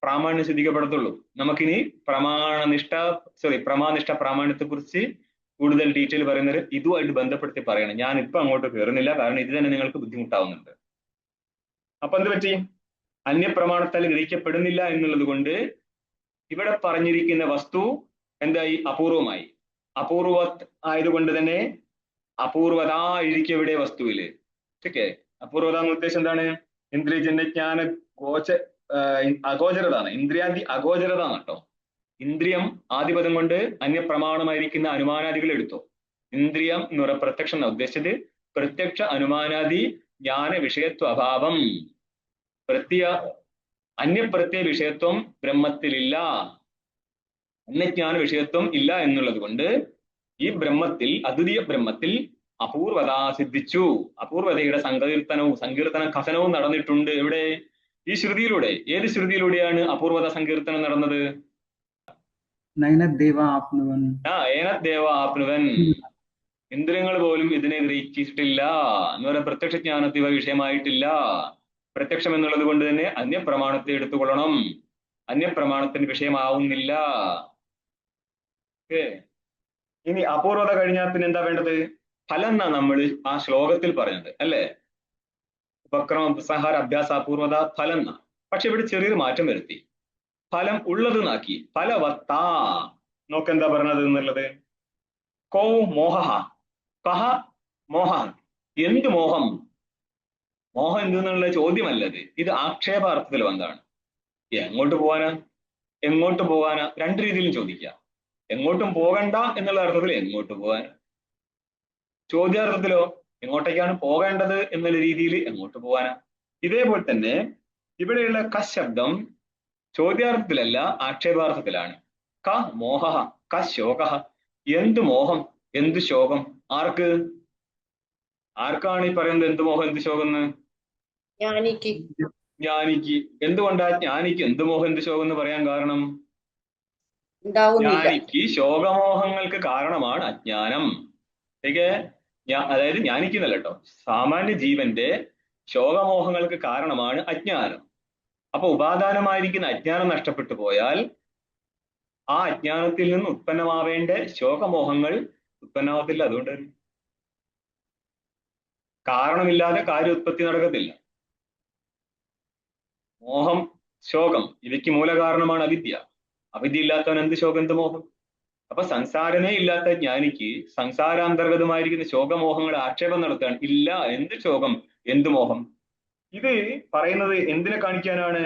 പ്രാമാണ്യം സിദ്ധിക്കപ്പെടത്തുള്ളൂ. നമുക്കിനി പ്രമാനിഷ്ഠ പ്രാമാണ്യത്തെ കുറിച്ച് കൂടുതൽ ഡീറ്റെയിൽ പറയുന്നത് ഇതുമായിട്ട് ബന്ധപ്പെടുത്തി പറയണം. ഞാൻ ഇപ്പൊ അങ്ങോട്ട് കയറുന്നില്ല, കാരണം ഇത് തന്നെ നിങ്ങൾക്ക് ബുദ്ധിമുട്ടാവുന്നുണ്ട്. അപ്പൊ എന്ത് പറ്റി? അന്യപ്രമാണത്താൽ ഗ്രഹിക്കപ്പെടുന്നില്ല എന്നുള്ളത് കൊണ്ട് ഇവിടെ പറഞ്ഞിരിക്കുന്ന വസ്തു എന്തായി? അപൂർവമായി. അപൂർവ ആയതുകൊണ്ട് തന്നെ അപൂർവത ഇരിക്കും ഇവിടെ വസ്തുവില്. ഓക്കെ, അപൂർവത എന്ന ഉദ്ദേശം എന്താണ്? ഇന്ദ്രിയജന്യജ്ഞാന അഗോചരത ആണ്. ഇന്ദ്രിയാദി അഗോചരത ആണ് കേട്ടോ. ഇന്ദ്രിയം ആദിപദം കൊണ്ട് അന്യപ്രമാണമായിരിക്കുന്ന അനുമാനാദികൾ എടുത്തു. ഇന്ദ്രിയം എന്ന് പറയുന്ന പ്രത്യക്ഷം എന്നാണ് ഉദ്ദേശിച്ചത്. പ്രത്യക്ഷ അനുമാനാദി ജ്ഞാന വിഷയത്വ അഭാവം, അന്യപ്രത്യ വിഷയത്വം ബ്രഹ്മത്തിലില്ല, അന്യജ്ഞാന വിഷയത്വം ഇല്ല എന്നുള്ളത് കൊണ്ട് ഈ ബ്രഹ്മത്തിൽ, അദ്വിതീയ ബ്രഹ്മത്തിൽ അപൂർവത സിദ്ധിച്ചു. അപൂർവതയുടെ സങ്കീർത്തനം കഥനവും നടന്നിട്ടുണ്ട്. എവിടെ? ഈ ശ്രുതിയിലൂടെ. ഏത് ശ്രുതിയിലൂടെയാണ് അപൂർവത സങ്കീർത്തനം നടന്നത്? നൈനദേവ ആപ്നുവൻ. ഏനദേവ ആപ്നുവൻ. ഇന്ദ്രിയങ്ങൾ പോലും ഇതിനെ ഗ്രഹിച്ചിട്ടില്ല എന്ന് പറയുന്ന പ്രത്യക്ഷ ജ്ഞാനത്തിന് വിഷയമായിട്ടില്ല. പ്രത്യക്ഷം എന്നുള്ളത് കൊണ്ട് തന്നെ അന്യപ്രമാണത്തെ എടുത്തുകൊള്ളണം. അന്യപ്രമാണത്തിന് വിഷയമാവുന്നില്ല. ഇനി അപൂർവത കഴിഞ്ഞാൽ പിന്നെ എന്താ വേണ്ടത്? ഫലം എന്നാ നമ്മൾ ആ ശ്ലോകത്തിൽ പറഞ്ഞത് അല്ലേ? ഉപക്രമ ഉപസംഹാര അഭ്യാസ അപൂർവത ഫലം എന്നാ. പക്ഷെ ഇവിടെ ചെറിയൊരു മാറ്റം വരുത്തി. ഫലം ഉള്ളത് നാക്കി. ഫലവത്താ. നോക്കെന്താ പറഞ്ഞത് എന്നുള്ളത്? കോ മോഹ കഹ മോഹ. എന്ത് മോഹം? മോഹം എന്തെന്നുള്ള ചോദ്യമല്ലത്. ഇത് ആക്ഷേപാർത്ഥത്തിൽ വന്നതാണ്. എങ്ങോട്ട് പോകാനാ? എങ്ങോട്ട് പോകാനാ? രണ്ട് രീതിയിലും ചോദിക്കാം. എങ്ങോട്ടും പോകണ്ട എന്നുള്ള അർത്ഥത്തിൽ എങ്ങോട്ട് പോകാൻ. ചോദ്യാർത്ഥത്തിലോ എങ്ങോട്ടേക്കാണ് പോകേണ്ടത് എന്നുള്ള രീതിയിൽ എങ്ങോട്ട് പോകാനാ. ഇതേപോലെ തന്നെ ഇവിടെയുള്ള ക ശബ്ദം ചോദ്യാർത്ഥത്തിലല്ല, ആക്ഷേപാർത്ഥത്തിലാണ്. ക മോഹ ക ശോക. എന്ത് മോഹം, എന്ത് ശോകം? ആർക്ക്? ആർക്കാണ് ഈ പറയുന്നത് എന്ത് മോഹം എന്ത് ശോകം എന്ന്? ജ്ഞാനിക്ക്. ജ്ഞാനിക്ക്. എന്തുകൊണ്ടാ ജ്ഞാനിക്ക് എന്ത് മോഹം എന്ത് ശോകം എന്ന് പറയാൻ കാരണം? ഉണ്ടാവുന്നില്ല. ജ്ഞാനിക്ക് ശോകമോഹങ്ങൾക്ക് കാരണമാണ് അജ്ഞാനം. അതായത് ജ്ഞാനിക്കുന്നല്ല കേട്ടോ, സാമാന്യ ജീവന്റെ ശോകമോഹങ്ങൾക്ക് കാരണമാണ് അജ്ഞാനം. അപ്പൊ ഉപാദാനമായിരിക്കുന്ന അജ്ഞാനം നഷ്ടപ്പെട്ടു പോയാൽ ആ അജ്ഞാനത്തിൽ നിന്ന് ഉത്പന്നമാവേണ്ട ശോകമോഹങ്ങൾ ഉത്പന്നമാവത്തില്ല. അതുകൊണ്ട് കാരണമില്ലാതെ കാര്യോത്പത്തി നടക്കത്തില്ല. മോഹം, ശോകം ഇവയ്ക്ക് മൂലകാരണമാണ് അവിദ്യ. അവിദ്യ ഇല്ലാത്തവൻ എന്ത് ശോകം എന്ത് മോഹം? അപ്പൊ സംസാരമേ ഇല്ലാത്ത ജ്ഞാനിക്ക് സംസാരാന്തർഗതമായിരിക്കുന്ന ശോകമോഹങ്ങളെ ആക്ഷേപം നടത്താൻ ഇല്ല. എന്ത് ശോകം എന്ത് മോഹം? ഇത് പറയുന്നത് എന്തിനെ കാണിക്കാനാണ്?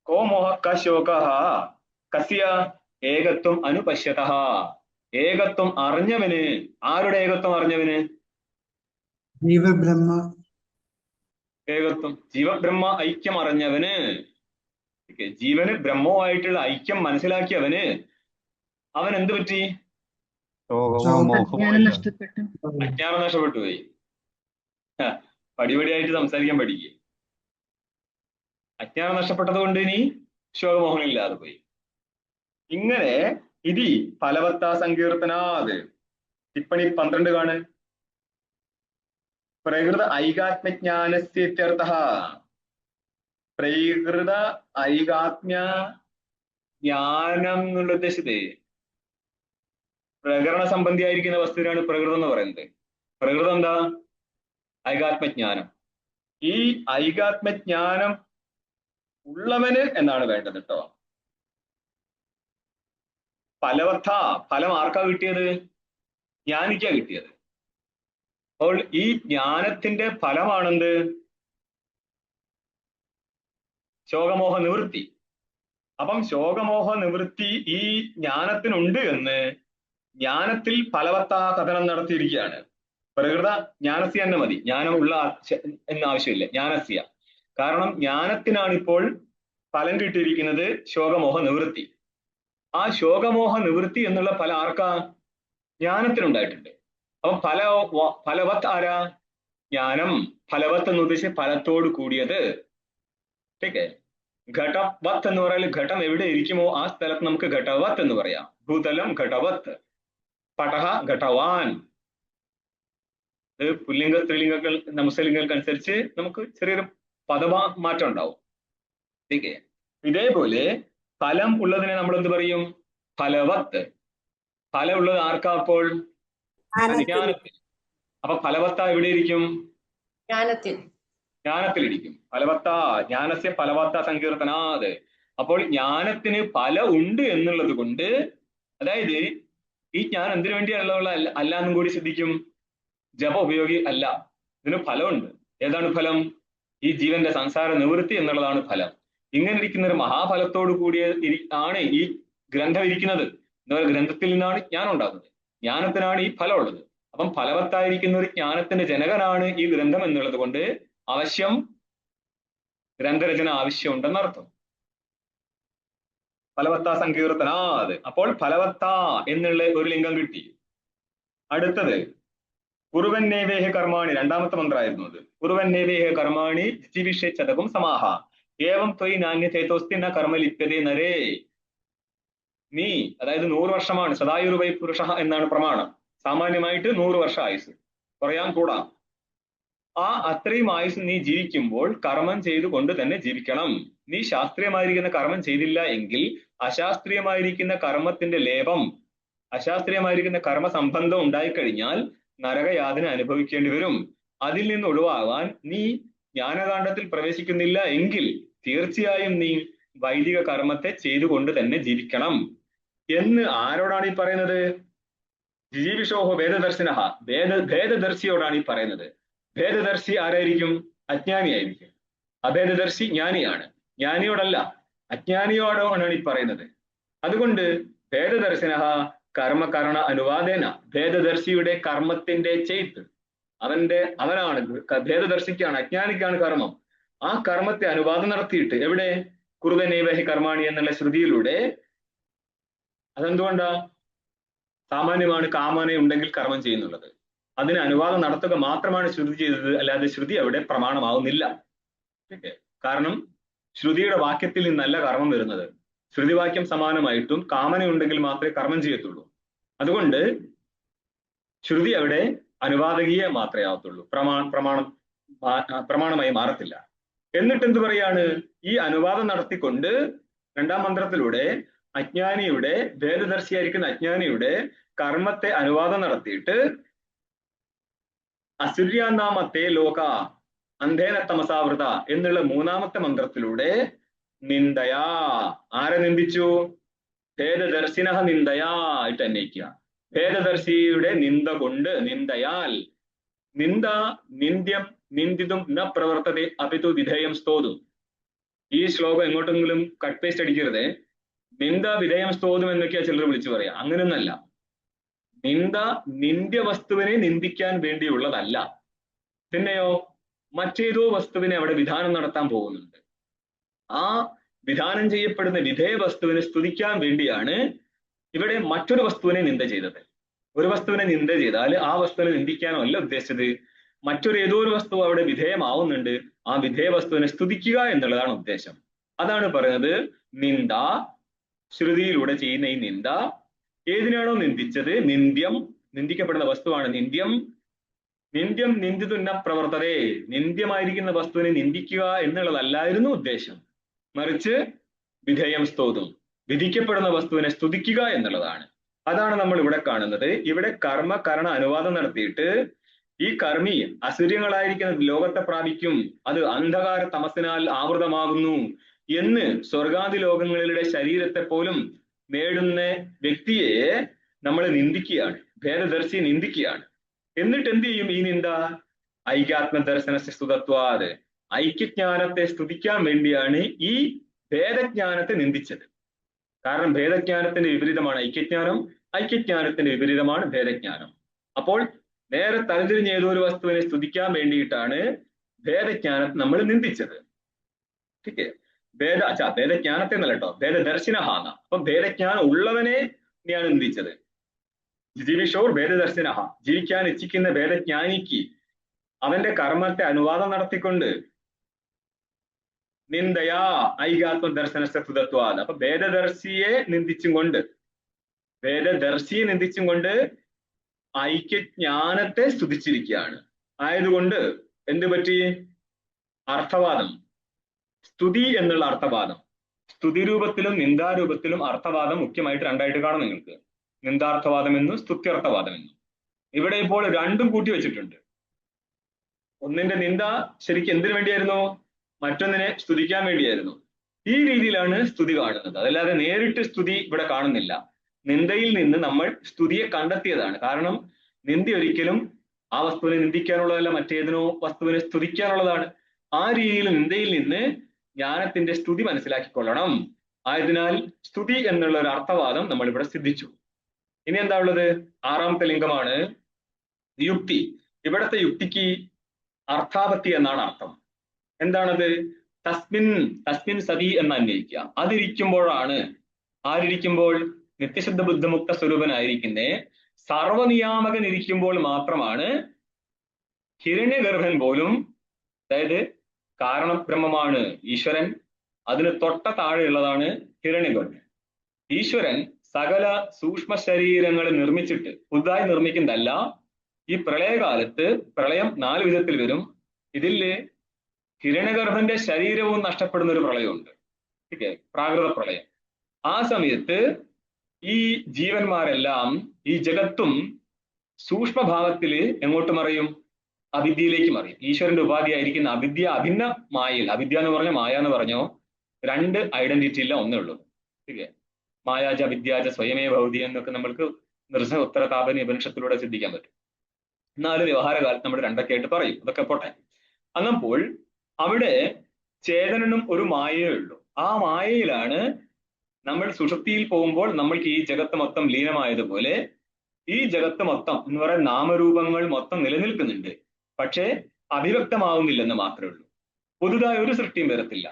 കോ മോഹ ക ശോക കസ്യ ഏകത്വം അനുപശ്യത. ഏകത്വം അറിഞ്ഞവന്. ആരുടെ ഏകത്വം അറിഞ്ഞവന്? ജീവബ്രഹ്മ ഏകത്വം ജീവബ്രഹ്മ ഐക്യം അറിഞ്ഞവന്. ജീവന് ബ്രഹ്മവുമായിട്ടുള്ള ഐക്യം മനസ്സിലാക്കിയവന് അവൻ എന്ത് പറ്റി? അജ്ഞാനം നഷ്ടപ്പെട്ടു. അജ്ഞാനം നഷ്ടപ്പെട്ടു പോയി. പടിപടിയായിട്ട് സംസാരിക്കാൻ പഠിക്കുക. അജ്ഞാനം നഷ്ടപ്പെട്ടത് കൊണ്ട് ഇനി ശോകമോഹനം ഇല്ലാതെ പോയി. ഇങ്ങനെ ഇതി ഫലവത്താ സങ്കീർത്തനാത്. ടിപ്പണി 12 കാണ്. പ്രകൃത ഐകാത്മജ്ഞാനസ്യർത്ഥ. പ്രകൃത ഐകാത്മ്യ ജ്ഞാനം എന്നുള്ള ഉദ്ദേശത്തെ പ്രകരണ സംബന്ധിയായിരിക്കുന്ന വസ്തുവിനാണ് പ്രകൃതം എന്ന് പറയുന്നത്. പ്രകൃതം എന്താ? ഐകാത്മജ്ഞാനം. ഈ ഐകാത്മജ്ഞാനം ഉള്ളവന് എന്നാണ് വേണ്ടത് കേട്ടോ. ഫലവത്ത. ഫലം ആർക്കാ കിട്ടിയത്? ജ്ഞാനിക്കാ കിട്ടിയത്. അപ്പോൾ ഈ ജ്ഞാനത്തിന്റെ ഫലമാണെന്ത്? ശോകമോഹ നിവൃത്തി. അപ്പം ശോകമോഹ നിവൃത്തി ഈ ജ്ഞാനത്തിനുണ്ട് എന്ന് ജ്ഞാനത്തിൽ ഫലവത്താ കഥനം നടത്തിയിരിക്കുകയാണ്. പ്രകൃത ജ്ഞാനസ്യ തന്നെ മതി, ജ്ഞാനമുള്ള എന്ന ആവശ്യമില്ല. ജ്ഞാനസ്യ. കാരണം ജ്ഞാനത്തിനാണ് ഇപ്പോൾ ഫലം കിട്ടിയിരിക്കുന്നത് ശോകമോഹ നിവൃത്തി. ആ ശോകമോഹ നിവൃത്തി എന്നുള്ള ഫലം ആർക്കാ? ജ്ഞാനത്തിനുണ്ടായിട്ടുണ്ട്. അപ്പൊ ഫലവത്ത് ആരാ? ജ്ഞാനം. ഫലവത്ത് എന്ന് ഉദ്ദേശിച്ച് ഫലത്തോട് കൂടിയത്. ഓക്കെ. ഘടവത്ത് എന്ന് പറഞ്ഞാൽ ഘടം എവിടെ ഇരിക്കുമോ ആ സ്ഥലത്ത് നമുക്ക് ഘടവത്ത് എന്ന് പറയാം. ഭൂതലം ഘടവത്ത്, പടഹ ഘടവാൻ. ഇത് പുല്ലിംഗ സ്ത്രീലിംഗങ്ങൾ നമസ്ലിംഗങ്ങൾക്കനുസരിച്ച് നമുക്ക് ചെറിയൊരു പദമാറ്റം ഉണ്ടാവും. ഓക്കെ. ഇതേപോലെ ഫലം ഉള്ളതിനെ നമ്മൾ എന്ത് പറയും? ഫലവത്ത്. ഫലം ഉള്ളത് ആർക്കാ? അപ്പോൾ ജ്ഞാനത്തിൽ. അപ്പൊ ഫലവത്ത എവിടെ ഇരിക്കും? ജ്ഞാനത്തിൽ. ജ്ഞാനത്തിലിരിക്കും. ഫലവത്ത ജ്ഞാനസ്യ ഫലവത്ത സങ്കീർത്തനാത്. അപ്പോൾ ജ്ഞാനത്തിന് ഫലം ഉണ്ട് എന്നുള്ളത് കൊണ്ട്, അതായത് ഈ ജ്ഞാനം എന്തിനു വേണ്ടിയുള്ള അല്ല എന്നും കൂടി ശ്രദ്ധിക്കും. ജപ ഉപയോഗി അല്ല, ഇതിന് ഫലമുണ്ട്. ഏതാണ് ഫലം? ഈ ജീവന്റെ സംസാര നിവൃത്തി എന്നുള്ളതാണ് ഫലം. ഇങ്ങനെ ഇരിക്കുന്ന ഒരു മഹാഫലത്തോടു കൂടിയ ആണ് ഈ ഗ്രന്ഥം ഇരിക്കുന്നത്. എന്നാൽ ഗ്രന്ഥത്തിൽ നിന്നാണ് ജ്ഞാനം ഉണ്ടാകുന്നത്. ജ്ഞാനത്തിനാണ് ഈ ഫലം ഉള്ളത്. അപ്പം ഫലവത്തായിരിക്കുന്ന ഒരു ജ്ഞാനത്തിന്റെ ജനകനാണ് ഈ ഗ്രന്ഥം എന്നുള്ളത് കൊണ്ട് അവശ്യം ഗ്രന്ഥരചന ആവശ്യമുണ്ടെന്നർത്ഥം. ഫലവത്ത സങ്കീർത്തനാത്. അപ്പോൾ ഫലവത്ത എന്നുള്ള ഒരു ലിംഗം കിട്ടി. അടുത്തത് കുറുവന്നേവേഹ കർമാണി, രണ്ടാമത്തെ മന്ത്രമായിരുന്നു അത്. കുറുവന്നേവേഹ കർമാണി ജിവിഷേച്ചതകും സമാഹ ഏവം ത്വയി നാന്യതേതോസ്തി ന കർമ്മ ലിപ്യതേ നരേ. നീ, അതായത് 100 വർഷമാണ് സദായുർവൈ പുരുഷ എന്നാണ് പ്രമാണം. സാമാന്യമായിട്ട് 100 വർഷം ആയുസ്, പറയാൻ കൂടാം. ആ അത്രയും ആയുസ് നീ ജീവിക്കുമ്പോൾ കർമ്മം ചെയ്തുകൊണ്ട് തന്നെ ജീവിക്കണം. നീ ശാസ്ത്രീയമായിരിക്കുന്ന കർമ്മം ചെയ്തില്ല എങ്കിൽ അശാസ്ത്രീയമായിരിക്കുന്ന കർമ്മത്തിന്റെ ലേപം, അശാസ്ത്രീയമായിരിക്കുന്ന കർമ്മ സംബന്ധം ഉണ്ടായിക്കഴിഞ്ഞാൽ നരകയാതന അനുഭവിക്കേണ്ടി വരും. അതിൽ നിന്ന് ഒഴിവാകാൻ നീ ജ്ഞാനകാണ്ഡത്തിൽ പ്രവേശിക്കുന്നില്ല എങ്കിൽ തീർച്ചയായും നീ വൈദിക കർമ്മത്തെ ചെയ്തുകൊണ്ട് തന്നെ ജീവിക്കണം എന്ന് ആരോടാണ് ഈ പറയുന്നത്? ജിജീവിഷോഹോ വേദദർശിനഹ, ഭേദദർശിയോടാണ് ഈ പറയുന്നത്. ഭേദദർശി ആരായിരിക്കും? അജ്ഞാനിയായിരിക്കും. അഭേദദർശി ജ്ഞാനിയാണ്. ജ്ഞാനിയോടല്ല, അജ്ഞാനിയോടാണ് ഈ പറയുന്നത്. അതുകൊണ്ട് ഭേദദർശിനഹ കർമ്മകരണ അനുവാദേന, ഭേദദർശിയുടെ കർമ്മത്തിന്റെ ചെയ്ത്ത് അവനാണ്, ഭേദദർശിക്കാണ്, അജ്ഞാനിക്കാണ് കർമ്മം. ആ കർമ്മത്തെ അനുവാദം നടത്തിയിട്ട് എവിടെ? കുറുവനൈവഹി കർമാണി എന്നുള്ള ശ്രുതിയിലൂടെ. അതെന്തുകൊണ്ടാ? സാമാന്യമാണ് കാമന ഉണ്ടെങ്കിൽ കർമ്മം ചെയ്യുന്നുള്ളത്. അതിന് അനുവാദം നടത്തുക മാത്രമാണ് ശ്രുതി ചെയ്തത്, അല്ലാതെ ശ്രുതി അവിടെ പ്രമാണമാവുന്നില്ല. കാരണം ശ്രുതിയുടെ വാക്യത്തിൽ നിന്നല്ല കർമ്മം വരുന്നത്. ശ്രുതിവാക്യം സമാനമായിട്ടും കാമനയുണ്ടെങ്കിൽ മാത്രമേ കർമ്മം ചെയ്യത്തുള്ളൂ. അതുകൊണ്ട് ശ്രുതി അവിടെ അനുവാദകീയ മാത്രമേ ആവത്തുള്ളൂ, പ്രമാണമായി മാറത്തില്ല. എന്നിട്ട് എന്ത് പറയാണ്? ഈ അനുവാദം നടത്തിക്കൊണ്ട് രണ്ടാം മന്ത്രത്തിലൂടെ അജ്ഞാനിയുടെ, ഭേദദർശിയായിരിക്കുന്ന അജ്ഞാനിയുടെ കർമ്മത്തെ അനുവാദം നടത്തിയിട്ട് അസുര്യാനാമത്തെ ലോക അന്ധേന തമസാവൃത എന്നുള്ള മൂന്നാമത്തെ മന്ത്രത്തിലൂടെ നിന്ദയാ, ആരെ നിന്ദിച്ചു? ഭേദദർശിനഹ നിന്ദയാ ആയിട്ട് അന്വയിക്കുക. ഭേദദർശിയുടെ നിന്ദ കൊണ്ട്, നിന്ദയാൽ. നിന്ദ നിന്ദ്യം നിന്ദിതും ന പ്രവർത്തതെ അപിതു വിധേയം സ്തോതും. ഈ ശ്ലോകം എങ്ങോട്ടെങ്കിലും കട്ട് പേസ്റ്റ് അടിക്കരുത്. നിന്ദ വിധേയം സ്തോതും എന്നൊക്കെയാ ചിലർ വിളിച്ചു പറയാ. അങ്ങനെയൊന്നല്ല. നിന്ദ നിന്ദ്യ വസ്തുവിനെ നിന്ദിക്കാൻ വേണ്ടിയുള്ളതല്ല. പിന്നെയോ മറ്റേതോ വസ്തുവിനെ അവിടെ വിധാനം നടത്താൻ പോകുന്നുണ്ട്. ആ വിധാനം ചെയ്യപ്പെടുന്ന വിധേയ വസ്തുവിനെ സ്തുതിക്കാൻ വേണ്ടിയാണ് ഇവിടെ മറ്റൊരു വസ്തുവിനെ നിന്ദ ചെയ്തത്. ഒരു വസ്തുവിനെ നിന്ദ ചെയ്താൽ ആ വസ്തുവിനെ നിന്ദിക്കാനോ അല്ല ഉദ്ദേശിച്ചത്. ഏതോ ഒരു വസ്തു അവിടെ വിധേയമാവുന്നുണ്ട്, ആ വിധേയ വസ്തുവിനെ സ്തുതിക്കുക എന്നുള്ളതാണ് ഉദ്ദേശം. അതാണ് പറയുന്നത് നിന്ദ. ശ്രുതിയിലൂടെ ചെയ്യുന്ന ഈ നിന്ദ ഏതിനാണോ നിന്ദിച്ചത്, നിന്ദ്യം, നിന്ദിക്കപ്പെടുന്ന വസ്തുവാണ് നിന്ദ്യം. നിന്ദ്യം നിന്ദിതുന്ന പ്രവർത്തതേ, നിന്ദ്യമായിരിക്കുന്ന വസ്തുവിനെ നിന്ദിക്കുക എന്നുള്ളതല്ലായിരുന്നു ഉദ്ദേശം. മറിച്ച് വിധേയം സ്തോതും, വിധിക്കപ്പെടുന്ന വസ്തുവിനെ സ്തുതിക്കുക എന്നുള്ളതാണ്. അതാണ് നമ്മൾ ഇവിടെ കാണുന്നത്. ഇവിടെ കർമ്മകരണ അനുവാദം നടത്തിയിട്ട് ഈ കർമ്മി അസുര്യങ്ങളായിരിക്കുന്ന ലോകത്തെ പ്രാപിക്കും, അത് അന്ധകാര തമസിനാൽ ആവൃതമാകുന്നു എന്ന് സ്വർഗാദി ലോകങ്ങളിലെ ശരീരത്തെ പോലും നേടുന്ന വ്യക്തിയെ നമ്മൾ നിന്ദിക്കുകയാണ്, ഭേദദർശി നിന്ദിക്കുകയാണ്. എന്നിട്ട് എന്ത് ചെയ്യും ഈ നിന്ദ? ഐക്യാത്മ ദർശനത്തെ സ്തുതത്വാത്, ഐക്യജ്ഞാനത്തെ സ്തുതിക്കാൻ വേണ്ടിയാണ് ഈ ഭേദജ്ഞാനത്തെ നിന്ദിച്ചത്. കാരണം ഭേദജ്ഞാനത്തിന്റെ വിപരീതമാണ് ഐക്യജ്ഞാനം, ഐക്യജ്ഞാനത്തിന്റെ വിപരീതമാണ് ഭേദജ്ഞാനം. അപ്പോൾ നേരെ തലതിരിഞ്ഞ ഏതോ ഒരു വസ്തുവിനെ സ്തുതിക്കാൻ വേണ്ടിയിട്ടാണ് ഭേദജ്ഞാനത്തെ നമ്മൾ നിന്ദിച്ചത്. ठीक है, ഭേദജ്ഞാനത്തെ എന്നല്ല കേട്ടോ, ഭേദദർശിനഹാന. അപ്പൊ ഭേദജ്ഞാനം ഉള്ളവനെയാണ് നിന്ദിച്ചത്. ജീവിഷോർ ഭേദദർശിനഹ, ജീവിക്കാൻ ഇച്ഛിക്കുന്ന ഭേദജ്ഞാനിക്ക് അവന്റെ കർമ്മത്തെ അനുവാദം നടത്തിക്കൊണ്ട് നിന്ദയാ ഐകാത്മ ദർശനത്തെ സുതത്വാദ്. അപ്പൊ ഭേദദർശിയെ നിന്ദിച്ചും കൊണ്ട് ഐക്യജ്ഞാനത്തെ സ്തുതിച്ചിരിക്കുകയാണ്. ആയതുകൊണ്ട് എന്ത് പറ്റി? അർത്ഥവാദം, സ്തുതി എന്നുള്ള അർത്ഥവാദം. സ്തുതി രൂപത്തിലും നിന്ദാരൂപത്തിലും അർത്ഥവാദം മുഖ്യമായിട്ട് രണ്ടായിട്ട് കാണും നിങ്ങൾക്ക്, നിന്ദാർത്ഥവാദം എന്നും സ്തുത്യർത്ഥവാദം എന്നും. ഇവിടെ ഇപ്പോൾ രണ്ടും കൂട്ടി വെച്ചിട്ടുണ്ട്. ഒന്നിന്റെ നിന്ദ ശരിക്കും എന്തിനു വേണ്ടിയായിരുന്നു? മറ്റൊന്നിനെ സ്തുതിക്കാൻ വേണ്ടിയായിരുന്നു. ഈ രീതിയിലാണ് സ്തുതി കാണുന്നത്. അതല്ലാതെ നേരിട്ട് സ്തുതി ഇവിടെ കാണുന്നില്ല. നിന്ദയിൽ നിന്ന് നമ്മൾ സ്തുതിയെ കണ്ടെത്തിയതാണ്. കാരണം നിന്ദ ഒരിക്കലും ആ വസ്തുവിനെ നിന്ദിക്കാനുള്ളതല്ല, മറ്റേതിനോ വസ്തുവിനെ സ്തുതിക്കാനുള്ളതാണ്. ആ രീതിയിൽ നിന്ദയിൽ നിന്ന് ജ്ഞാനത്തിന്റെ സ്തുതി മനസ്സിലാക്കിക്കൊള്ളണം. ആയതിനാൽ സ്തുതി എന്നുള്ള ഒരു അർത്ഥവാദം നമ്മൾ ഇവിടെ സിദ്ധിച്ചു. ഇനി എന്താ ഉള്ളത്? ആറാമത്തെ ലിംഗമാണ് യുക്തി. ഇവിടത്തെ യുക്തിക്ക് അർത്ഥാപത്തി എന്നാണ് അർത്ഥം. എന്താണത്? തസ്മിൻ സതി എന്ന് അന്വയിക്കുക. അതിരിക്കുമ്പോഴാണ്, ആരിയ്ക്കുമ്പോൾ? നിത്യശുദ്ധ ബുദ്ധമുക്ത സ്വരൂപനായിരിക്കുന്ന സർവനിയാമകൻ ഇരിക്കുമ്പോൾ മാത്രമാണ് ഹിരണ്യഗർഭൻ പോലും, അതായത് കാരണബ്രഹ്മമാണ് ഈശ്വരൻ, അതിന് തൊട്ട താഴെയുള്ളതാണ് ഹിരണ്യഗർഭൻ. ഈശ്വരൻ സകല സൂക്ഷ്മ ശരീരങ്ങൾ നിർമ്മിച്ചിട്ട് പുതുതായി നിർമ്മിക്കുന്നതല്ല. ഈ പ്രളയകാലത്ത് പ്രളയം 4 വിധത്തിൽ വരും. ഇതില് ഹിരണ്യഗർഭന്റെ ശരീരവും നഷ്ടപ്പെടുന്ന ഒരു പ്രളയമുണ്ട്. പ്രാകൃത പ്രളയം. ആ സമയത്ത് ഈ ജീവന്മാരെല്ലാം, ഈ ജഗത്തും സൂക്ഷ്മഭാവത്തില് എങ്ങോട്ട് മറിയും? അവിദ്യയിലേക്ക് മറിയും. ഈശ്വരന്റെ ഉപാധിയായിരിക്കുന്ന അവിദ്യ അഭിന്ന മായയിൽ, അവിദ്യ എന്ന് പറഞ്ഞോ മായ എന്ന് പറഞ്ഞോ, 2 ഐഡന്റിറ്റി ഇല്ല, ഒന്നേ ഉള്ളൂ. മായാജ വിദ്യാജ സ്വയമേ ഭൗതി എന്നൊക്കെ നമ്മൾക്ക് നിർസ ഉത്തര താപനി ഉപനിഷത്തിലൂടെ ചിന്തിക്കാൻ പറ്റും. എന്നാലും വ്യവഹാരകാലത്ത് നമ്മൾ 2 ആയിട്ട് പറയും. അതൊക്കെ പോട്ടെ. അങ്ങപ്പോൾ അവിടെ ചേതനനും ഒരു മായയേ ഉള്ളൂ. ആ മായയിലാണ് നമ്മൾ സുഷുപ്തിയിൽ പോകുമ്പോൾ നമ്മൾക്ക് ഈ ജഗത്ത് മൊത്തം ലീനമായതുപോലെ ഈ ജഗത്ത് മൊത്തം എന്ന് പറയുന്ന നാമരൂപങ്ങൾ മൊത്തം നിലനിൽക്കുന്നുണ്ട്. പക്ഷേ അഭിവ്യക്തമാവുന്നില്ലെന്ന് മാത്രമേ ഉള്ളൂ. പുതുതായ ഒരു സൃഷ്ടിയും വരത്തില്ല.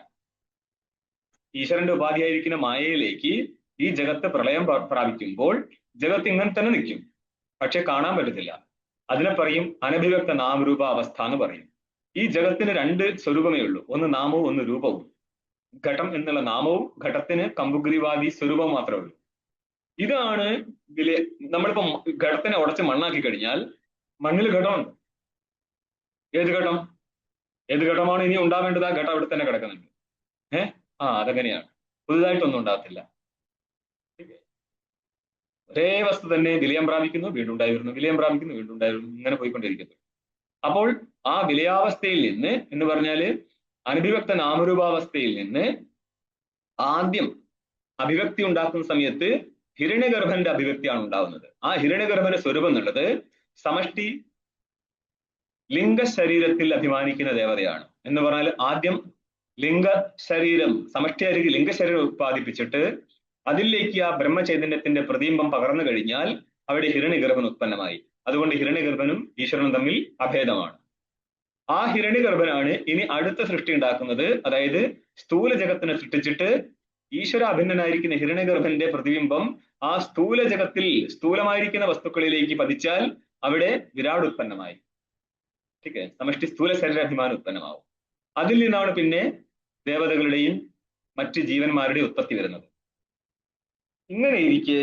ഈശ്വരന്റെ ഉപാധിയായിരിക്കുന്ന മായയിലേക്ക് ഈ ജഗത്ത് പ്രളയം പ്രാപിക്കുമ്പോൾ ജഗത്ത് ഇങ്ങനെ തന്നെ നിൽക്കും, പക്ഷെ കാണാൻ പറ്റത്തില്ല. അതിനെ പറയും അനഭിവ്യക്ത നാമരൂപ അവസ്ഥ എന്ന് പറയും. ഈ ജഗത്തിന് 2 സ്വരൂപമേ ഉള്ളൂ, ഒന്ന് നാമവും ഒന്ന് രൂപവും. ഘടം എന്നുള്ള നാമവും ഘടത്തിന് കമ്പുഗ്രിവാദി സ്വരൂപവും മാത്രമേ ഉള്ളൂ. ഇതാണ് നമ്മളിപ്പോ ഘടത്തിനെ ഉടച്ച് മണ്ണാക്കി കഴിഞ്ഞാൽ മണ്ണിൽ ഘടമുണ്ട്. ഏത് ഘടം? ഏത് ഘടമാണ് ഇനി ഉണ്ടാവേണ്ടത്? ആ ഘടം അവിടെ തന്നെ കിടക്കുന്നുണ്ട്. അതെങ്ങനെയാണ്? പുതുതായിട്ടൊന്നും ഉണ്ടാകത്തില്ല. ഒരേ വസ്തു തന്നെ വിലയം പ്രാപിക്കുന്നു, വീണ്ടും ഉണ്ടായിരുന്നു, വിലയം പ്രാപിക്കുന്നു, വീണ്ടും ഉണ്ടായിരുന്നു, ഇങ്ങനെ പോയിക്കൊണ്ടിരിക്കുന്നു. അപ്പോൾ ആ വിലയാവസ്ഥയിൽ നിന്ന് എന്ന് പറഞ്ഞാല് അനഭിവ്യക്ത നാമരൂപാവസ്ഥയിൽ നിന്ന് ആദ്യം അഭിവ്യക്തി ഉണ്ടാക്കുന്ന സമയത്ത് ഹിരണ്യഗർഭന്റെ അഭിവ്യക്തിയാണ് ഉണ്ടാവുന്നത്. ആ ഹിരണ്യഗർഭന്റെ സ്വരൂപം എന്നുള്ളത് സമഷ്ടി ലിംഗശരീരത്തിൽ അഭിമാനിക്കുന്ന ദേവതയാണ്. എന്ന് പറഞ്ഞാൽ ആദ്യം ലിംഗശരീരം, സമഷ്ടിയായിരിക്കും ലിംഗശരീരം ഉത്പാദിപ്പിച്ചിട്ട് അതിലേക്ക് ആ ബ്രഹ്മചൈതന്യത്തിന്റെ പ്രതിബിംബം പകർന്നു കഴിഞ്ഞാൽ അവിടെ ഹിരണ്യഗർഭൻ ഉത്പന്നമായി. അതുകൊണ്ട് ഹിരണ്യഗർഭനും ഈശ്വരനും തമ്മിൽ അഭേദമാണ്. ആ ഹിരണ്യഗർഭനാണ് ഇനി അടുത്ത സൃഷ്ടി ഉണ്ടാക്കുന്നത്. അതായത് സ്ഥൂല ജഗത്തിനെ സൃഷ്ടിച്ചിട്ട് ഈശ്വര അഭിന്നനായിരിക്കുന്ന ഹിരണ്യഗർഭന്റെ പ്രതിബിംബം ആ സ്ഥൂല ജഗത്തിൽ സ്ഥൂലമായിരിക്കുന്ന വസ്തുക്കളിലേക്ക് പതിച്ചാൽ അവിടെ വിരാട് ഉത്പന്നമായി. സമഷ്ടി സ്ഥൂല ശരീരാഭിമാനം ഉത്പന്നമാവും. അതിൽ നിന്നാണ് പിന്നെ ദേവതകളുടെയും മറ്റ് ജീവന്മാരുടെയും ഉത്പത്തി വരുന്നത്. ഇങ്ങനെ ഇരിക്കെ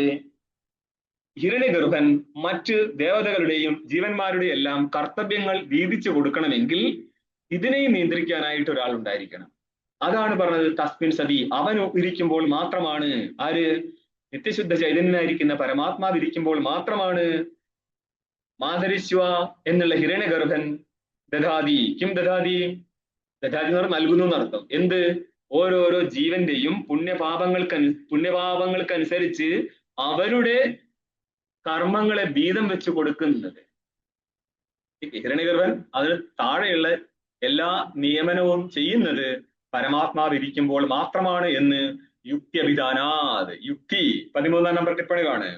ഹിരണ്യഗർഭൻ മറ്റ് ദേവതകളുടെയും ജീവന്മാരുടെയും എല്ലാം കർത്തവ്യങ്ങൾ വീതിച്ചു കൊടുക്കണമെങ്കിൽ ഇതിനെയും നിയന്ത്രിക്കാനായിട്ട് ഒരാൾ ഉണ്ടായിരിക്കണം. അതാണ് പറഞ്ഞത് തസ്മിൻ സതി. അവൻ ഇരിക്കുമ്പോൾ മാത്രമാണ്, ആര്? നിത്യശുദ്ധ ചൈതന്യനായിരിക്കുന്ന പരമാത്മാവ് ഇരിക്കുമ്പോൾ മാത്രമാണ് മാതരിശ്വ എന്നുള്ള ഹിരണ്യഗർഭൻ ദധാതി. കിം ദധാതി? ദധാതി എന്ന് പറഞ്ഞാൽ നൽകുന്നു എന്നർത്ഥം. എന്ത്? ഓരോരോ ജീവന്റെയും പുണ്യപാപങ്ങൾക്കനുസരിച്ച് അവരുടെ കർമ്മങ്ങളെ വീതം വെച്ച് കൊടുക്കുന്നത്. ഹിരണ്യഗർഭൻ അതിന് താഴെയുള്ള എല്ലാ നിയമനവും ചെയ്യുന്നത് പരമാത്മാവ് ഇരിക്കുമ്പോൾ മാത്രമാണ് എന്ന് യുക്തി അഭിധാനാത്. യുക്തി 13-ാം നമ്പർ ടിപ്പണിയാണ്.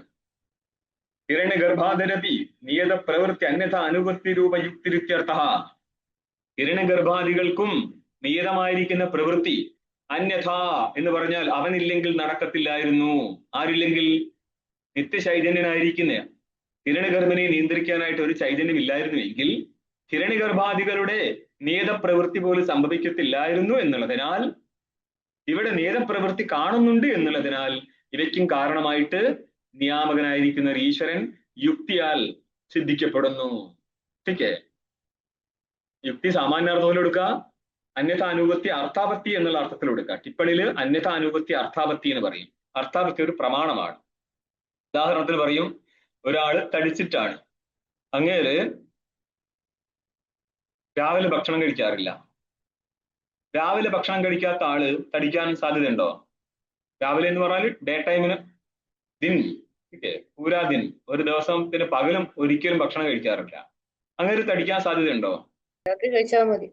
ഹിരണ്യഗർഭാദരപി നിയത പ്രവൃത്തി അന്യഥ അനുവൃത്തി രൂപ യുക്തിരിത്യർത്ഥ. ഹിരണ്യഗർഭാദികൾക്കും നിയതമായിരിക്കുന്ന പ്രവൃത്തി അന്യഥ എന്ന് പറഞ്ഞാൽ അവനില്ലെങ്കിൽ നടക്കത്തില്ലായിരുന്നു. ആരില്ലെങ്കിൽ? നിത്യചൈതന്യനായിരിക്കുന്ന ഹിരണ്യഗർഭനെ നിയന്ത്രിക്കാനായിട്ട് ഒരു ചൈതന്യം ഇല്ലായിരുന്നുവെങ്കിൽ ഹിരണ്യഗർഭാദികളുടെ നിയതപ്രവൃത്തി പോലും സംഭവിക്കത്തില്ലായിരുന്നു എന്നുള്ളതിനാൽ, ഇവിടെ നിയതപ്രവൃത്തി കാണുന്നുണ്ട് എന്നുള്ളതിനാൽ ഇവയ്ക്കും കാരണമായിട്ട് നിയാമകനായിരിക്കുന്ന ഒരു ഈശ്വരൻ യുക്തിയാൽ സിദ്ധിക്കപ്പെടുന്നു. ഓക്കെ, യുക്തി സാമാന്യാർത്ഥത്തിൽ എടുക്കുക, അന്യഥാനുപത്തി അർത്ഥാപത്തി എന്നുള്ള അർത്ഥത്തിൽ എടുക്കുക. ടിപ്പണില് അന്യഥാനുപത്തി അർത്ഥാപത്തി എന്ന് പറയും. അർത്ഥാപത്തി ഒരു പ്രമാണമാണ്. ഉദാഹരണത്തിന് പറയും, ഒരാള് തടിച്ചിട്ടാണ്, അങ്ങേര് രാവിലെ ഭക്ഷണം കഴിക്കാറില്ല. രാവിലെ ഭക്ഷണം കഴിക്കാത്ത ആള് തടിക്കാൻ സാധ്യതയുണ്ടോ? രാവിലെ എന്ന് പറഞ്ഞാൽ ഡേ ടൈമിന് ദിൻ, പൂരാ ദിൻ, ഒരു ദിവസത്തിന് പകലും ഒരിക്കലും ഭക്ഷണം കഴിക്കാറില്ല. അങ്ങനെ തടിക്കാൻ സാധ്യതയുണ്ടോ? രാത്രി കഴിച്ചാൽ മതി.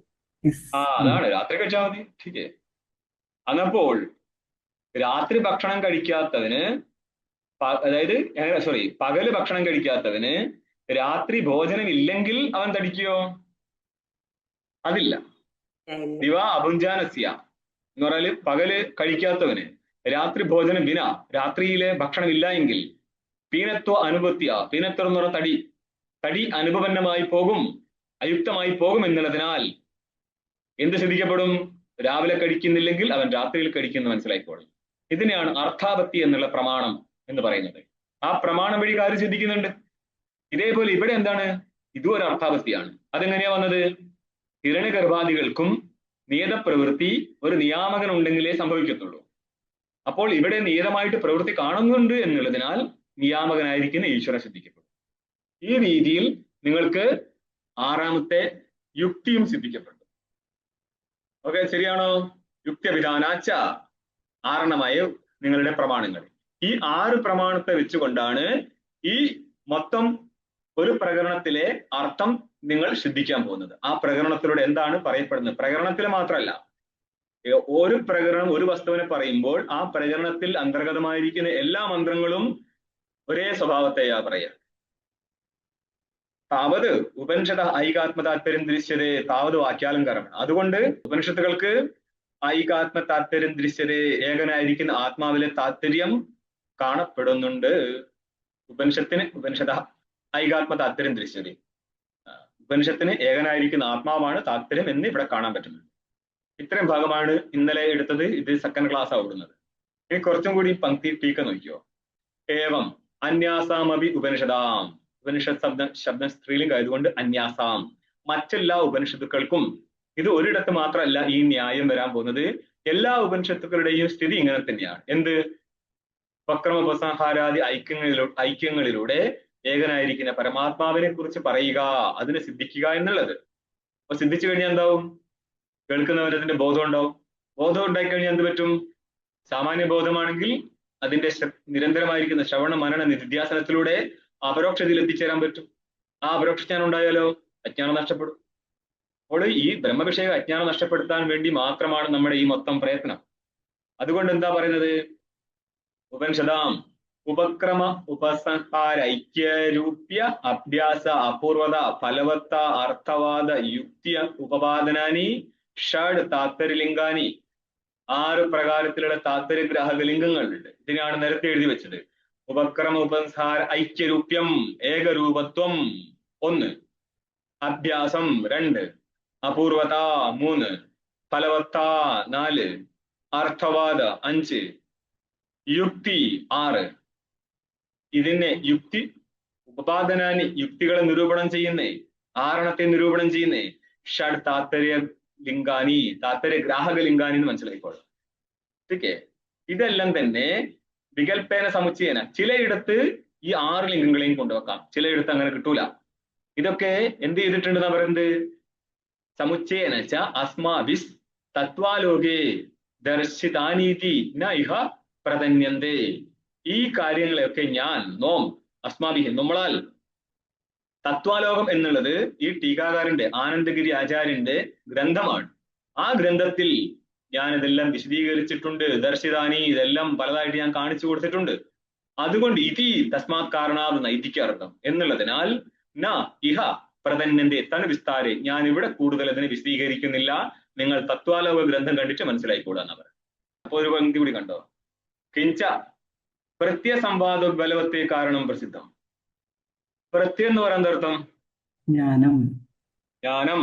അതാണ്, രാത്രി കഴിച്ചാൽ മതി. ठीक അന്നപ്പോൾ രാത്രി ഭക്ഷണം കഴിക്കാത്തവന്, അതായത് പകല് ഭക്ഷണം കഴിക്കാത്തവന് രാത്രി ഭോജനം ഇല്ലെങ്കിൽ അവൻ തടിക്കുകയോ? അതില്ല. ദിവാ അഭുഞ്ചാനസ്യ എന്ന് പറഞ്ഞാല് പകല് കഴിക്കാത്തവന് രാത്രി ഭോജനം വിന, രാത്രിയിലെ ഭക്ഷണം ഇല്ല എങ്കിൽ പീനത്വ അനുഭൂത്യ, പീനത്വം എന്ന് പറഞ്ഞ തടി അനുപന്നമായി പോകും, അയുക്തമായി പോകും എന്നുള്ളതിനാൽ എന്ത് സിദ്ധിക്കപ്പെടും? രാവിലെ കഴിക്കുന്നില്ലെങ്കിൽ അവൻ രാത്രിയിൽ കഴിക്കുന്നു മനസ്സിലായിക്കോളും. ഇതിനെയാണ് അർത്ഥാപത്തി എന്നുള്ള പ്രമാണം എന്ന് പറയുന്നത്. ആ പ്രമാണം വഴി കാര്യം സിദ്ധിക്കുന്നുണ്ട്. ഇതേപോലെ ഇവിടെ എന്താണ്? ഇതും ഒരു അർത്ഥാപത്തിയാണ്. അതെങ്ങനെയാ വന്നത്? ഹിരണ്യഗർഭാദികൾക്കും നിയതപ്രവൃത്തി ഒരു നിയാമകൻ ഉണ്ടെങ്കിലേ സംഭവിക്കത്തുള്ളൂ. അപ്പോൾ ഇവിടെ നിയതമായിട്ട് പ്രവൃത്തി കാണുന്നുണ്ട് എന്നുള്ളതിനാൽ നിയാമകനായിരിക്കുന്ന ഈശ്വരൻ സിദ്ധിക്കപ്പെടും. ഈ രീതിയിൽ നിങ്ങൾക്ക് ആറാമത്തെ യുക്തിയും സിദ്ധിക്കപ്പെട്ടു. ഓക്കെ, ശരിയാണോ? യുക്തിവിധാനാച്ച, ആറെണ്ണമായ നിങ്ങളുടെ പ്രമാണങ്ങൾ. ഈ 6 പ്രമാണത്തെ വെച്ചുകൊണ്ടാണ് ഈ മൊത്തം ഒരു പ്രകരണത്തിലെ അർത്ഥം നിങ്ങൾ സിദ്ധിക്കാൻ പോകുന്നത്. ആ പ്രകരണത്തിലൂടെ എന്താണ് പറയപ്പെടുന്നത്? പ്രകരണത്തിൽ മാത്രമല്ല, ഒരു പ്രകരണം ഒരു വസ്തുവിനെ പറയുമ്പോൾ ആ പ്രകരണത്തിൽ അന്തർഗതമായിരിക്കുന്ന എല്ലാ മന്ത്രങ്ങളും ഒരേ സ്വഭാവത്തെയാ പറയുക. താവത് ഉപനിഷത ഐകാത്മ താത്പര്യം ദൃശ്യതേ താവത് വാക്യാലങ്കാരമാണ്. അതുകൊണ്ട് ഉപനിഷത്തുകൾക്ക് ഐകാത്മ താത്പര്യം ദൃശ്യതേ, ഏകനായിരിക്കുന്ന ആത്മാവിലെ താത്പര്യം കാണപ്പെടുന്നുണ്ട്. ഉപനിഷത ഐകാത്മ താത്പര്യം ദൃശ്യതേ, ഉപനിഷത്തിന് ഏകനായിരിക്കുന്ന ആത്മാവാണ് താത്പര്യം എന്ന് ഇവിടെ കാണാൻ പറ്റുന്നത്. ഇത്രയും ഭാഗമാണ് ഇന്നലെ എടുത്തത്. ഇത് സെക്കൻഡ് ക്ലാസ് ആവുന്നത്. ഇനി കുറച്ചും കൂടി പങ്ക്തി ടീക്ക നോക്കിയോ. ഏവം അന്യാസാമപി ഉപനിഷദാം, ഉപനിഷത്ത് ശബ്ദം സ്ത്രീലിംഗം ആയതുകൊണ്ട് അന്യാസാം, മറ്റെല്ലാ ഉപനിഷത്തുക്കൾക്കും. ഇത് ഒരിടത്ത് മാത്രമല്ല ഈ ന്യായം വരാൻ പോകുന്നത്. എല്ലാ ഉപനിഷത്തുക്കളുടെയും സ്ഥിതി ഇങ്ങനെ തന്നെയാണ്. എന്ത്? വക്രമോപസംഹാരാദി ഐക്യങ്ങളിലൂടെ ഏകനായിരിക്കുന്ന പരമാത്മാവിനെ കുറിച്ച് പറയുക, അതിനെ സിദ്ധിക്കുക എന്നുള്ളത്. അപ്പൊ സിദ്ധിച്ചു കഴിഞ്ഞാൽ എന്താവും? കേൾക്കുന്നവരതിന്റെ ബോധം ഉണ്ടാവും. ബോധം ഉണ്ടായിക്കഴിഞ്ഞാൽ എന്ത് പറ്റും? സാമാന്യ ബോധമാണെങ്കിൽ അതിന്റെ നിരന്തരമായിരിക്കുന്ന ശ്രവണ മനന നിധ്യാസനത്തിലൂടെ അപരോക്ഷതയിൽ എത്തിച്ചേരാൻ പറ്റും. ആ അപരോക്ഷജ്ഞാനം ഉണ്ടായാലോ അജ്ഞാനം നഷ്ടപ്പെടും. അപ്പോൾ ഈ ബ്രഹ്മവിഷയ അജ്ഞാനം നഷ്ടപ്പെടുത്താൻ വേണ്ടി മാത്രമാണ് നമ്മുടെ ഈ മൊത്തം പ്രയത്നം. അതുകൊണ്ട് എന്താ പറയുന്നത്? ഉപനിഷദാം ഉപക്രമ ഉപസംഹാര ഐക്യരൂപ്യ അഭ്യാസ അപൂർവത ഫലവത്ത അർത്ഥവാദ യുക്തിയ ഉപപാദനാനി ഷഡ് താത്പര്യലിംഗാനി, 6 പ്രകാരത്തിലുള്ള താത്പര്യഗ്രാഹക ലിംഗങ്ങളുണ്ട്. ഇതിനാണ് നേരത്തെ എഴുതി വെച്ചത്. ഉപക്രമ ഉപസംഹാര ഐക്യരൂപ്യം, ഏകരൂപത്വം 1, അഭ്യാസം 2, അപൂർവത 3, ഫലവത്ത 4, അർത്ഥവാദ 5, യുക്തി 6. ഇതിനെ യുക്തി ഉപപാദനാനി, യുക്തികളെ നിരൂപണം ചെയ്യുന്നേ, 6 നിരൂപണം ചെയ്യുന്നേ. ഷഡ് താത്പര്യ ലിംഗാനി, താത്പര്യഗ്രാഹക ലിംഗാനി എന്ന് മനസ്സിലായിക്കോളാം. ഓക്കെ, ഇതെല്ലാം തന്നെ വികൽപ്പേന സമുച്ചയന. ചിലയിടത്ത് ഈ 6 ലിംഗങ്ങളെയും കൊണ്ടുവെക്കാം, ചിലയിടത്ത് അങ്ങനെ കിട്ടൂല. ഇതൊക്കെ എന്ത് ചെയ്തിട്ടുണ്ടെന്നാ പറയുന്നത്? സമുച്ചയന ച അസ്മാഭിസ് തത്വാലോകേ ദർശിതാനീതി ന ഇഹ പ്രതന്യന്തേ. ഈ കാര്യങ്ങളെയൊക്കെ ഞാൻ അസ്മാഭിഹി നമ്മളാൽ, തത്വാലോകം എന്നുള്ളത് ഈ ടീകാകാരന്റെ ആനന്ദഗിരി ആചാര്യന്റെ ഗ്രന്ഥമാണ്. ആ ഗ്രന്ഥത്തിൽ ഞാൻ ഇതെല്ലാം വിശദീകരിച്ചിട്ടുണ്ട്. ദർശിതാനി, ഇതെല്ലാം പലതായിട്ട് ഞാൻ കാണിച്ചു കൊടുത്തിട്ടുണ്ട്. അതുകൊണ്ട് ഇതി തസ്മാത് കാരണാത് നൈതിക്യാർത്ഥം എന്നുള്ളതിനാൽ ന ഇഹ പ്രതന്യന്റെ തന് വിസ്താരെ, ഞാൻ ഇവിടെ കൂടുതൽ അതിനെ വിശദീകരിക്കുന്നില്ല. നിങ്ങൾ തത്വാലോക ഗ്രന്ഥം കണ്ടിട്ട് മനസ്സിലായിക്കൂടാന്നവർ. അപ്പൊ ഒരു പങ്ക്തി കൂടി കണ്ടോ. കിഞ്ച പ്രത്യസംവാദ ബലവത്തെ കാരണം പ്രസിദ്ധം. പ്രത്യം എന്ന് പറയുന്ന അർത്ഥം ജ്ഞാനം.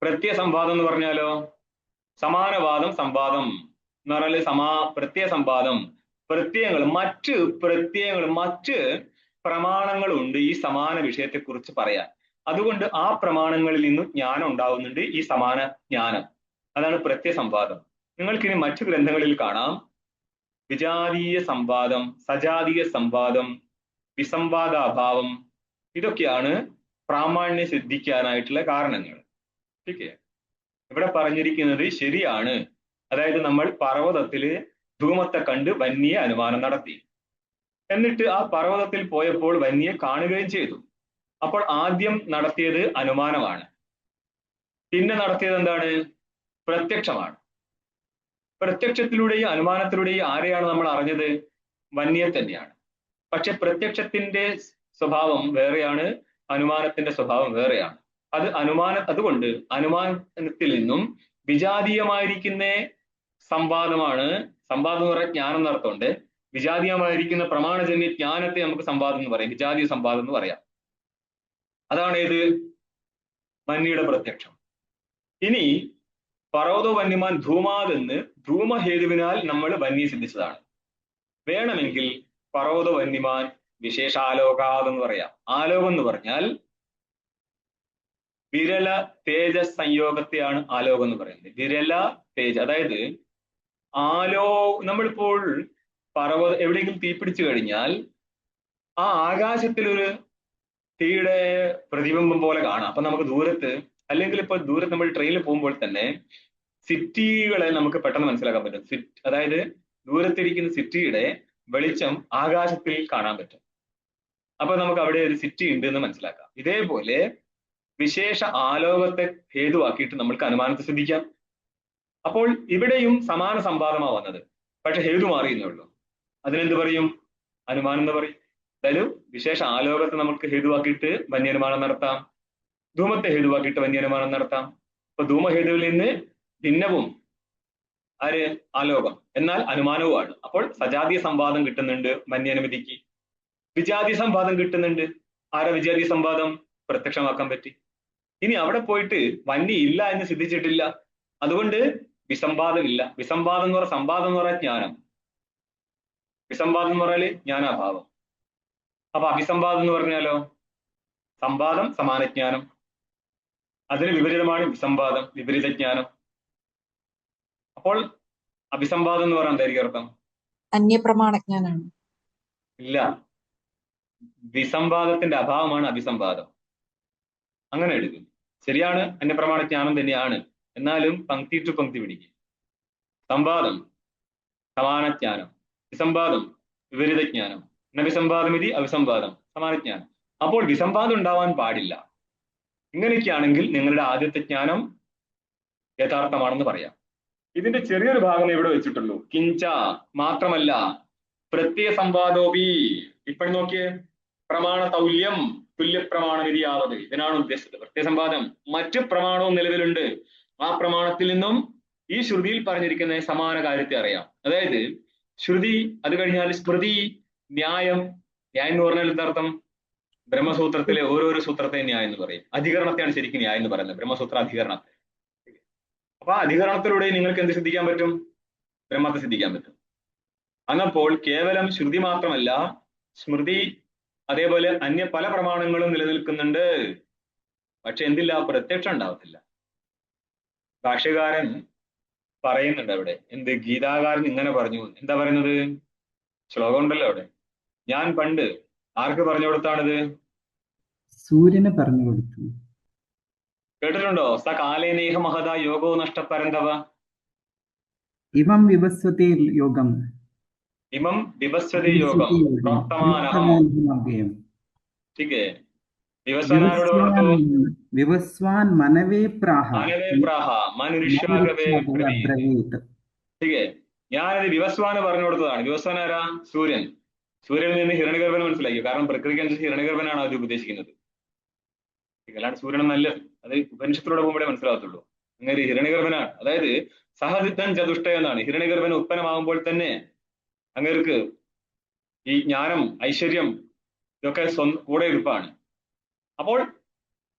പ്രത്യസംവാദം എന്ന് പറഞ്ഞാലോ സമാനവാദം സംവാദം എന്ന് പറഞ്ഞാല് പ്രത്യസംവാദം. പ്രത്യയങ്ങൾ, മറ്റ് പ്രമാണങ്ങളുണ്ട് ഈ സമാന വിഷയത്തെ കുറിച്ച് പറയാൻ. അതുകൊണ്ട് ആ പ്രമാണങ്ങളിൽ നിന്നും ജ്ഞാനം ഉണ്ടാവുന്നുണ്ട്, ഈ സമാന ജ്ഞാനം. അതാണ് പ്രത്യസംവാദം. നിങ്ങൾക്കിനി മറ്റു ഗ്രന്ഥങ്ങളിൽ കാണാം വിജാതീയ സംവാദം, സജാതീയ സംവാദം, വിസംവാദാഭാവം. ഇതൊക്കെയാണ് പ്രാമാണ്യം സിദ്ധിക്കാനായിട്ടുള്ള കാരണങ്ങൾ. ഓക്കെ, ഇവിടെ പറഞ്ഞിരിക്കുന്നത് ശരിയാണ്. അതായത് നമ്മൾ പർവ്വതത്തില് ധൂമത്തെ കണ്ട് വന്യെ അനുമാനം നടത്തി. എന്നിട്ട് ആ പർവ്വതത്തിൽ പോയപ്പോൾ വന്യെ കാണുകയും ചെയ്തു. അപ്പോൾ ആദ്യം നടത്തിയത് അനുമാനമാണ്, പിന്നെ നടത്തിയത് എന്താണ്? പ്രത്യക്ഷമാണ്. പ്രത്യക്ഷത്തിലൂടെയും അനുമാനത്തിലൂടെയും ആരെയാണ് നമ്മൾ അറിഞ്ഞത്? വന്യെ തന്നെയാണ്. പക്ഷെ പ്രത്യക്ഷത്തിന്റെ സ്വഭാവം വേറെയാണ്, അനുമാനത്തിന്റെ സ്വഭാവം വേറെയാണ്. അതുകൊണ്ട് അനുമാനത്തിൽ നിന്നും വിജാതീയമായിരിക്കുന്ന സംവാദമാണ്. സംവാദം എന്ന് പറയുന്ന ജ്ഞാനം നടത്തുന്നുണ്ട്. വിജാതീയമായിരിക്കുന്ന പ്രമാണജന്യ ജ്ഞാനത്തെ നമുക്ക് സംവാദം എന്ന് പറയാം, വിജാതീയ സംവാദം എന്ന് പറയാം. അതാണ് ഏത്? വന്യയുടെ പ്രത്യക്ഷം. ഇനി പർവ്വതോ വന്യമാൻ ധൂമാതെന്ന് ധൂമഹേതുവിനാൽ നമ്മൾ വന്യെ സിദ്ധിച്ചതാണ്. വേണമെങ്കിൽ പർവ്വതോ വന്യമാൻ വിശേഷാലോകാതെന്ന് പറയാം. ആലോകം എന്ന് പറഞ്ഞാൽ വിരല തേജസ് സംയോഗത്തെയാണ് ആലോകം എന്ന് പറയുന്നത്. വിരല തേജ്, അതായത് നമ്മളിപ്പോൾ എവിടെയെങ്കിലും തീപിടിച്ചു കഴിഞ്ഞാൽ ആ ആകാശത്തിലൊരു തീയുടെ പ്രതിബിംബം പോലെ കാണാം. അപ്പൊ നമുക്ക് ദൂരത്ത്, അല്ലെങ്കിൽ ഇപ്പോൾ ദൂരത്ത് നമ്മൾ ട്രെയിനിൽ പോകുമ്പോൾ തന്നെ സിറ്റികളെ നമുക്ക് പെട്ടെന്ന് മനസ്സിലാക്കാൻ പറ്റും. അതായത് ദൂരത്തിരിക്കുന്ന സിറ്റിയുടെ വെളിച്ചം ആകാശത്തിൽ കാണാൻ പറ്റും. അപ്പൊ നമുക്ക് അവിടെ ഒരു സിറ്റി ഉണ്ട് എന്ന് മനസ്സിലാക്കാം. ഇതേപോലെ വിശേഷ ആലോകത്തെ ഹേതുവാക്കിയിട്ട് നമ്മൾക്ക് അനുമാനത്തെ സിദ്ധിക്കാം. അപ്പോൾ ഇവിടെയും സമാന സംവാദമാണ് വന്നത്, പക്ഷെ ഹേതു മാറിയെന്നേ ഉള്ളൂ. അതിനെന്ത് പറയും? അനുമാനം എന്ന് പറയും. അതായത് വിശേഷ ആലോകത്തെ നമുക്ക് ഹേതുവാക്കിയിട്ട് വന്യാനുമാനം നടത്താം, ധൂമത്തെ ഹേതുവാക്കിയിട്ട് വന്യാനുമാനം നടത്താം. അപ്പൊ ധൂമഹേതുവിൽ നിന്ന് ഭിന്നവും ആര്? ആലോകം. എന്നാൽ അനുമാനവുമാണ്. അപ്പോൾ സജാതീയ സംവാദം കിട്ടുന്നുണ്ട് വന്യാനുമതിക്ക്, വിജാതീയ സംവാദം കിട്ടുന്നുണ്ട്. ആരാ വിജാതീയ സംവാദം? പ്രത്യക്ഷമാക്കാൻ പറ്റി. ഇനി അവിടെ പോയിട്ട് വന്യ ഇല്ല എന്ന് സിദ്ധിച്ചിട്ടില്ല, അതുകൊണ്ട് വിസംവാദമില്ല. വിസംവാദം എന്ന് പറഞ്ഞ, സംവാദം എന്ന് പറഞ്ഞാൽ ജ്ഞാനം, വിസംവാദം എന്ന് പറഞ്ഞാല് ജ്ഞാനാഭാവം. അപ്പൊ അഭിസംവാദം എന്ന് പറഞ്ഞാലോ? സംവാദം സമാനജ്ഞാനം, അതിന് വിപരീതമാണ് വിസംവാദം, വിപരീത ജ്ഞാനം. അപ്പോൾ അഭിസംവാദം എന്ന് പറഞ്ഞാൽ എന്തായിരിക്കും അർത്ഥം? അന്യപ്രമാണജ്ഞാനാണ്. ഇല്ല, വിസംവാദത്തിന്റെ അഭാവമാണ് അഭിസംവാദം. അങ്ങനെ എടുക്കും. ശരിയാണ്, അന്യപ്രമാണ ജ്ഞാനം തന്നെയാണ്. എന്നാലും പങ്ക്തി ടു പങ്ക്തി പിടിക്കും. സംവാദം സമാനജ്ഞാനം, വിസംവാദം വിപരീത ജ്ഞാനം, വിസംവാദം ഇതി അവിസംവാദം സമാനജ്ഞാനം. അപ്പോൾ വിസംവാദം ഉണ്ടാവാൻ പാടില്ല. ഇങ്ങനെയൊക്കെയാണെങ്കിൽ നിങ്ങളുടെ ആദ്യത്തെ ജ്ഞാനം യഥാർത്ഥമാണെന്ന് പറയാം. ഇതിന്റെ ചെറിയൊരു ഭാഗം ഇവിടെ വെച്ചിട്ടുള്ളൂ. കിഞ്ച, മാത്രമല്ല, പ്രത്യയ സംവാദോപി. ഇപ്പോഴും നോക്കിയേ, പ്രമാണ തൗല്യം തുല്യപ്രമാണവിധിയാവത്, ഇതിനാണ് ഉദ്ദേശിച്ചത്. പ്രത്യയ സംവാദം, മറ്റു പ്രമാണവും നിലവിലുണ്ട്. ആ പ്രമാണത്തിൽ നിന്നും ഈ ശ്രുതിയിൽ പറഞ്ഞിരിക്കുന്ന സമാന കാര്യത്തെ അറിയാം. അതായത് ശ്രുതി, അത് കഴിഞ്ഞാൽ സ്മൃതി, ന്യായം. ന്യായം എന്ന് പറഞ്ഞാൽ എന്താർത്ഥം? ബ്രഹ്മസൂത്രത്തിലെ ഓരോരോ സൂത്രത്തെ ന്യായം എന്ന് പറയും. അധികരണത്തെയാണ് ശരിക്കും ന്യായം എന്ന് പറയുന്നത്, ബ്രഹ്മസൂത്ര അധികരണത്തെ. അപ്പൊ ആ അധികരണത്തിലൂടെ നിങ്ങൾക്ക് എന്ത് സിദ്ധിക്കാൻ പറ്റും? ബ്രഹ്മത്തെ സിദ്ധിക്കാൻ പറ്റും. അങ്ങപ്പോൾ കേവലം ശ്രുതി മാത്രമല്ല, സ്മൃതി, അതേപോലെ അന്യ പല പ്രമാണങ്ങളും നിലനിൽക്കുന്നുണ്ട്. പക്ഷെ എന്തില്ല? പ്രത്യക്ഷം ഉണ്ടാവത്തില്ല. ഭാഷ്യകാരൻ പറയുന്നുണ്ട് അവിടെ, എന്ത്? ഗീതാകാരൻ ഇങ്ങനെ പറഞ്ഞു. എന്താ പറയുന്നത്? ശ്ലോകം ഉണ്ടല്ലോ അവിടെ. ഞാൻ പണ്ട് ആർക്ക് പറഞ്ഞു കൊടുത്താണിത്? സൂര്യന് പറഞ്ഞു കൊടുത്തു. കേട്ടിട്ടുണ്ടോ? സ കാലേനേഹ മഹത യോഗോ നഷ്ടപരന്തവ ഇമം വിവസ്വതേ യോഗം ഇമം വിവസ്വതി യോഗം പ്രവർത്തമാനഃ. ठीक है, വിവസ്വാനോട് ഓർത്തു. വിവസ്വാൻ മനവേ പ്രാഹ മനവേ പ്രാഹ മനുഷ്യാഗവേ ബ്രവീത്. ठीक है, ഞാനത് വിവസ്വാന് പറഞ്ഞു കൊടുത്തതാണ്. വിവസ്വാൻ ആരാ? സൂര്യൻ. സൂര്യനിൽ നിന്ന് ഹിരണ്യഗർഭൻ മനസ്സിലാക്കി. കാരണം പ്രകൃതിക്ക് അനുസരിച്ച് ഹിരണ്യഗർഭനാണ് അത് ഉപദേശിക്കുന്നത്. അല്ലാണ്ട് സൂര്യൻ നല്ലത്, അത് ഉപനിഷത്തിലൂടെ പോകുമ്പോഴേ മനസ്സിലാകത്തുള്ളൂ. അങ്ങനെ ഹിരണ്യഗർഭനാണ്. അതായത് സഹസിദ്ധൻ ചതുഷ്ട എന്നാണ്. ഹിരണ്യഗർഭൻ ഉത്പന്നമാകുമ്പോൾ തന്നെ അങ്ങേർക്ക് ഈ ജ്ഞാനം, ഐശ്വര്യം ഇതൊക്കെ കൂടെ ഇരിപ്പാണ്. അപ്പോൾ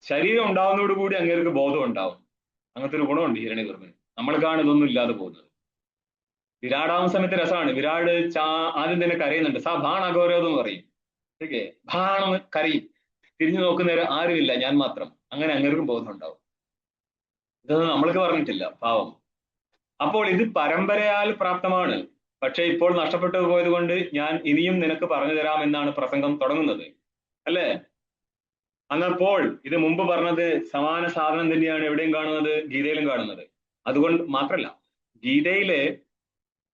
ശരീരം ഉണ്ടാവുന്നതോടുകൂടി അങ്ങേർക്ക് ബോധം ഉണ്ടാവും. അങ്ങനത്തെ ഒരു ഗുണമുണ്ട് ഹിരണ്യഗർഭന്. നമ്മൾക്കാണ് ഇതൊന്നും ഇല്ലാതെ പോകുന്നത്. വിരാടാവുന്ന സമയത്ത് രസമാണ്. വിരാട് ആദ്യം തന്നെ കരയുന്നുണ്ട്. സാ ഭാൺ അഘോരോധം എന്ന് പറയും. ഓക്കെ, ഭാണെന്ന് കരയും. തിരിഞ്ഞു നോക്കുന്നേരം ആരുമില്ല, ഞാൻ മാത്രം. അങ്ങനെ അങ്ങേർക്കും ബോധം ഉണ്ടാവും. ഇതൊന്നും നമ്മൾക്ക് പറഞ്ഞിട്ടില്ല, പാവം. അപ്പോൾ ഇത് പരമ്പരയാൽ പ്രാപ്തമാണ്. പക്ഷെ ഇപ്പോൾ നഷ്ടപ്പെട്ടു പോയത് കൊണ്ട് ഞാൻ ഇനിയും നിനക്ക് പറഞ്ഞു തരാം എന്നാണ് പ്രസംഗം തുടങ്ങുന്നത്, അല്ലേ? അങ്ങപ്പോൾ ഇത് മുമ്പ് പറഞ്ഞത് സമാന സാധനം തന്നെയാണ് എവിടെയും കാണുന്നത്, ഗീതയിലും കാണുന്നത്. അതുകൊണ്ട് മാത്രല്ല, ഗീതയിലെ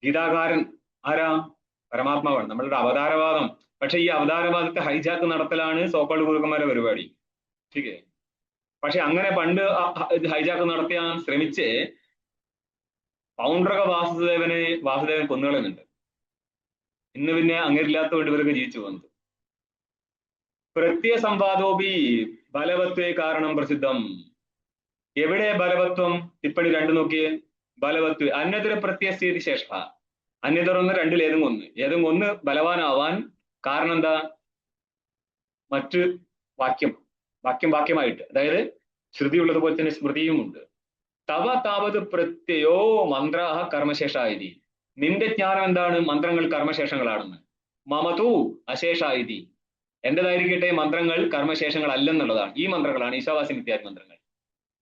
ഗീതാകാരൻ ആരാ? പരമാത്മാവാണ്, നമ്മളുടെ അവതാരവാദം. പക്ഷെ ഈ അവതാരവാദത്തെ ഹൈജാക്ക് നടത്തലാണ് സോക്കാൾ ഗുരുക്കന്മാരുടെ പരിപാടി. ശരി. പക്ഷെ അങ്ങനെ പണ്ട് ഹൈജാക്ക് നടത്തിയാൻ ശ്രമിച്ച് പൗണ്ഡ്രക വാസുദേവൻ കൊന്നുകളയുന്നുണ്ട്. ഇന്ന് പിന്നെ അങ്ങേരില്ലാത്തതുകൊണ്ട് ഇവരൊക്കെ ജീവിച്ചു പോകുന്നത്. പ്രത്യയ സംവാദോപി ബലവത്വേ കാരണം പ്രസിദ്ധം. എവിടെ ബലവത്വം? ടിപ്പണി 2 നോക്കിയേ. ബലവത്വ അന്യതര പ്രത്യയസ്ഥിതി ശേഷ. അന്യതര ഒന്ന്, രണ്ടിൽ ഏതെങ്കിലും ഒന്ന് ബലവാനാവാൻ കാരണം എന്താ? മറ്റ് വാക്യമായിട്ട്, അതായത് ശ്രുതി ഉള്ളതുപോലെ തന്നെ സ്മൃതിയും ഉണ്ട്. തവ താവത് പ്രത്യയോ മന്ത്രാഹ കർമ്മശേഷായിതി. നിന്റെ ജ്ഞാനം എന്താണ്? മന്ത്രങ്ങൾ കർമ്മശേഷങ്ങളാണെന്ന്. മമതു അശേഷായിതി. എന്റേതായിരിക്കട്ടെ മന്ത്രങ്ങൾ കർമ്മശേഷങ്ങൾ അല്ലെന്നുള്ളതാണ്. ഈ മന്ത്രങ്ങളാണ് ഈശാവാസ്യം ഇത്യാദി മന്ത്രങ്ങൾ.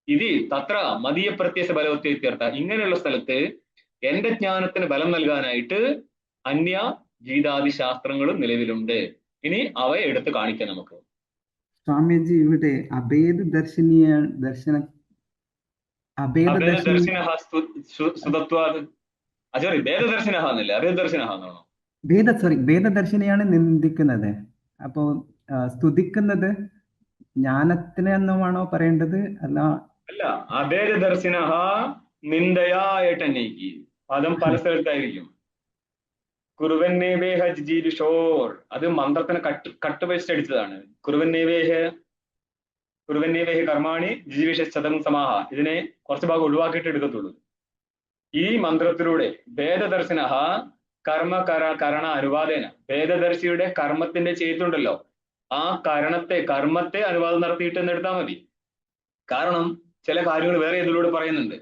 ഇത് തത്ര മതീയ പ്രത്യസ ബലവത്വ. ഇങ്ങനെയുള്ള സ്ഥലത്ത് എന്റെ ജ്ഞാനത്തിന് ബലം നൽകാനായിട്ട് അന്യ ഗീതാദി ശാസ്ത്രങ്ങളും നിലവിലുണ്ട്. ഇനി അവയെ എടുത്ത് കാണിക്കാം നമുക്ക്. സ്വാമിജി, ഇവിടെ അഭേദ ദർശന ഭേദദർശിനല്ല, അഭേദദർശിനാണോ? ഭേദദർശിനെയാണ് നിന്ദിക്കുന്നത്. അപ്പോ സ്തുതിക്കുന്നത് ജ്ഞാനത്തിനെന്നാണോ പറയേണ്ടത്? അല്ല, അഭേദദർശിന നിന്ദയായിട്ട് അന്വയിക്ക്. പദം പല സ്ഥലത്തായിരിക്കും. കുറുവന്നേവേഹ ജിജീരിഷോർ, അത് മന്ത്രത്തിന് കട്ടുപഴിച്ച് അടിച്ചതാണ്. കുറുവന്നേവേഹ കർമാണി ജിജീവിഷ ശതം സമാഹ. ഇതിനെ കുറച്ച് ഭാഗം ഒഴിവാക്കിയിട്ട് എടുക്കത്തുള്ളൂ. ഈ മന്ത്രത്തിലൂടെ ഭേദദർശിന കർണ അനുവാദേന, ഭേദദർശിയുടെ കർമ്മത്തിന്റെ ചെയ്തിട്ടുണ്ടല്ലോ, ആ കർമ്മത്തെ അനുവാദം നടത്തിയിട്ട് എന്ന് എടുത്താൽ മതി. കാരണം ചില കാര്യങ്ങൾ വേറെ ഇതിലൂടെ പറയുന്നുണ്ട്.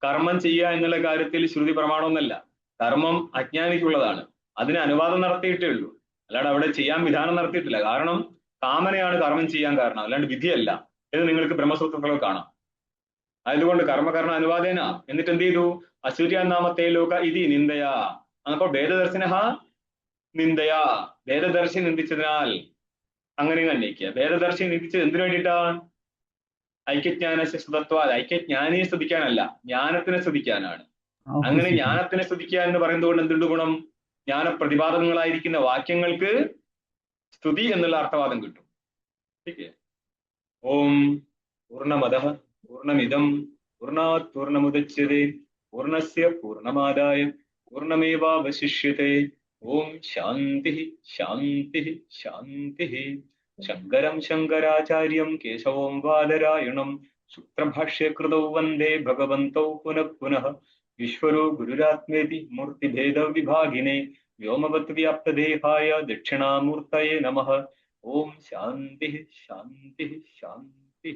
കർമ്മം ചെയ്യുക എന്നുള്ള കാര്യത്തിൽ ശ്രുതി പ്രമാണമൊന്നല്ല. കർമ്മം അജ്ഞാനിക്കുള്ളതാണ്. അതിന് അനുവാദം നടത്തിയിട്ടേ ഉള്ളൂ, അല്ലാണ്ട് അവിടെ ചെയ്യാൻ വിധാനം നടത്തിയിട്ടില്ല. കാരണം കാമനയാണ് കർമ്മം ചെയ്യാൻ കാരണം, അല്ലാണ്ട് വിധിയല്ല. ഇത് നിങ്ങൾക്ക് ബ്രഹ്മസൂത്രങ്ങളിൽ കാണാം. അതുകൊണ്ട് കർമ്മകർണ അനുവാദേന. എന്നിട്ട് എന്ത് ചെയ്തു? അസൂര്യാനാമത്തെ ലോക ഇതി നിന്ദയാ. അപ്പോൾ ഭേദദർശിന നിന്ദയാ, ഭേദദർശി നിന്ദിച്ചതിനാൽ അങ്ങനെ അന്വയിക്കുക. ഭേദദർശി നിന്ദിച്ചത് എന്തിനു വേണ്ടിയിട്ടാണ്? ഐക്യജ്ഞാനത്തെ സ്തുതത്വ. ഐക്യജ്ഞാനിയെ സ്തുതിക്കാനല്ല, ജ്ഞാനത്തിനെ സ്തുതിക്കാനാണ്. അങ്ങനെ ജ്ഞാനത്തിനെ സ്തുതിക്കുക എന്ന് പറയുന്നത് കൊണ്ട് എന്തുണ്ട് ഗുണം? ജ്ഞാനപ്രതിപാദകങ്ങളായിരിക്കുന്ന വാക്യങ്ങൾക്ക് സ്തുതി എന്നുള്ള അർത്ഥവാദം കിട്ടും. ഓം പൂർണ്ണമദഃ പൂർണ്ണമിദം പൂർണ്ണാത് പൂർണ്ണമുദച്യതേ പൂർണ്ണസ്യ പൂർണ്ണമാദായ പൂർണ്ണമേവാവശിഷ്യതേ. ഓം ശാന്തി ശാന്തി ശാന്തി. ശങ്കരം ശങ്കരാചാര്യം കേശവം ബാദരായണം സൂത്രഭാഷ്യകൃതൗ വന്ദേ ഭഗവന്തൗ പുനഃ പുനഃ. ഈശ്വരോ ഗുരുരാത്മേതി മൂർത്തിഭേദ വിഭാഗിനെ വ്യോമവത് വ്യാപ്തദേഹായ ദക്ഷിണാമൂർത്തയേ നമഃ. ഓം ശാന്തി ശാന്തി ശാന്തി.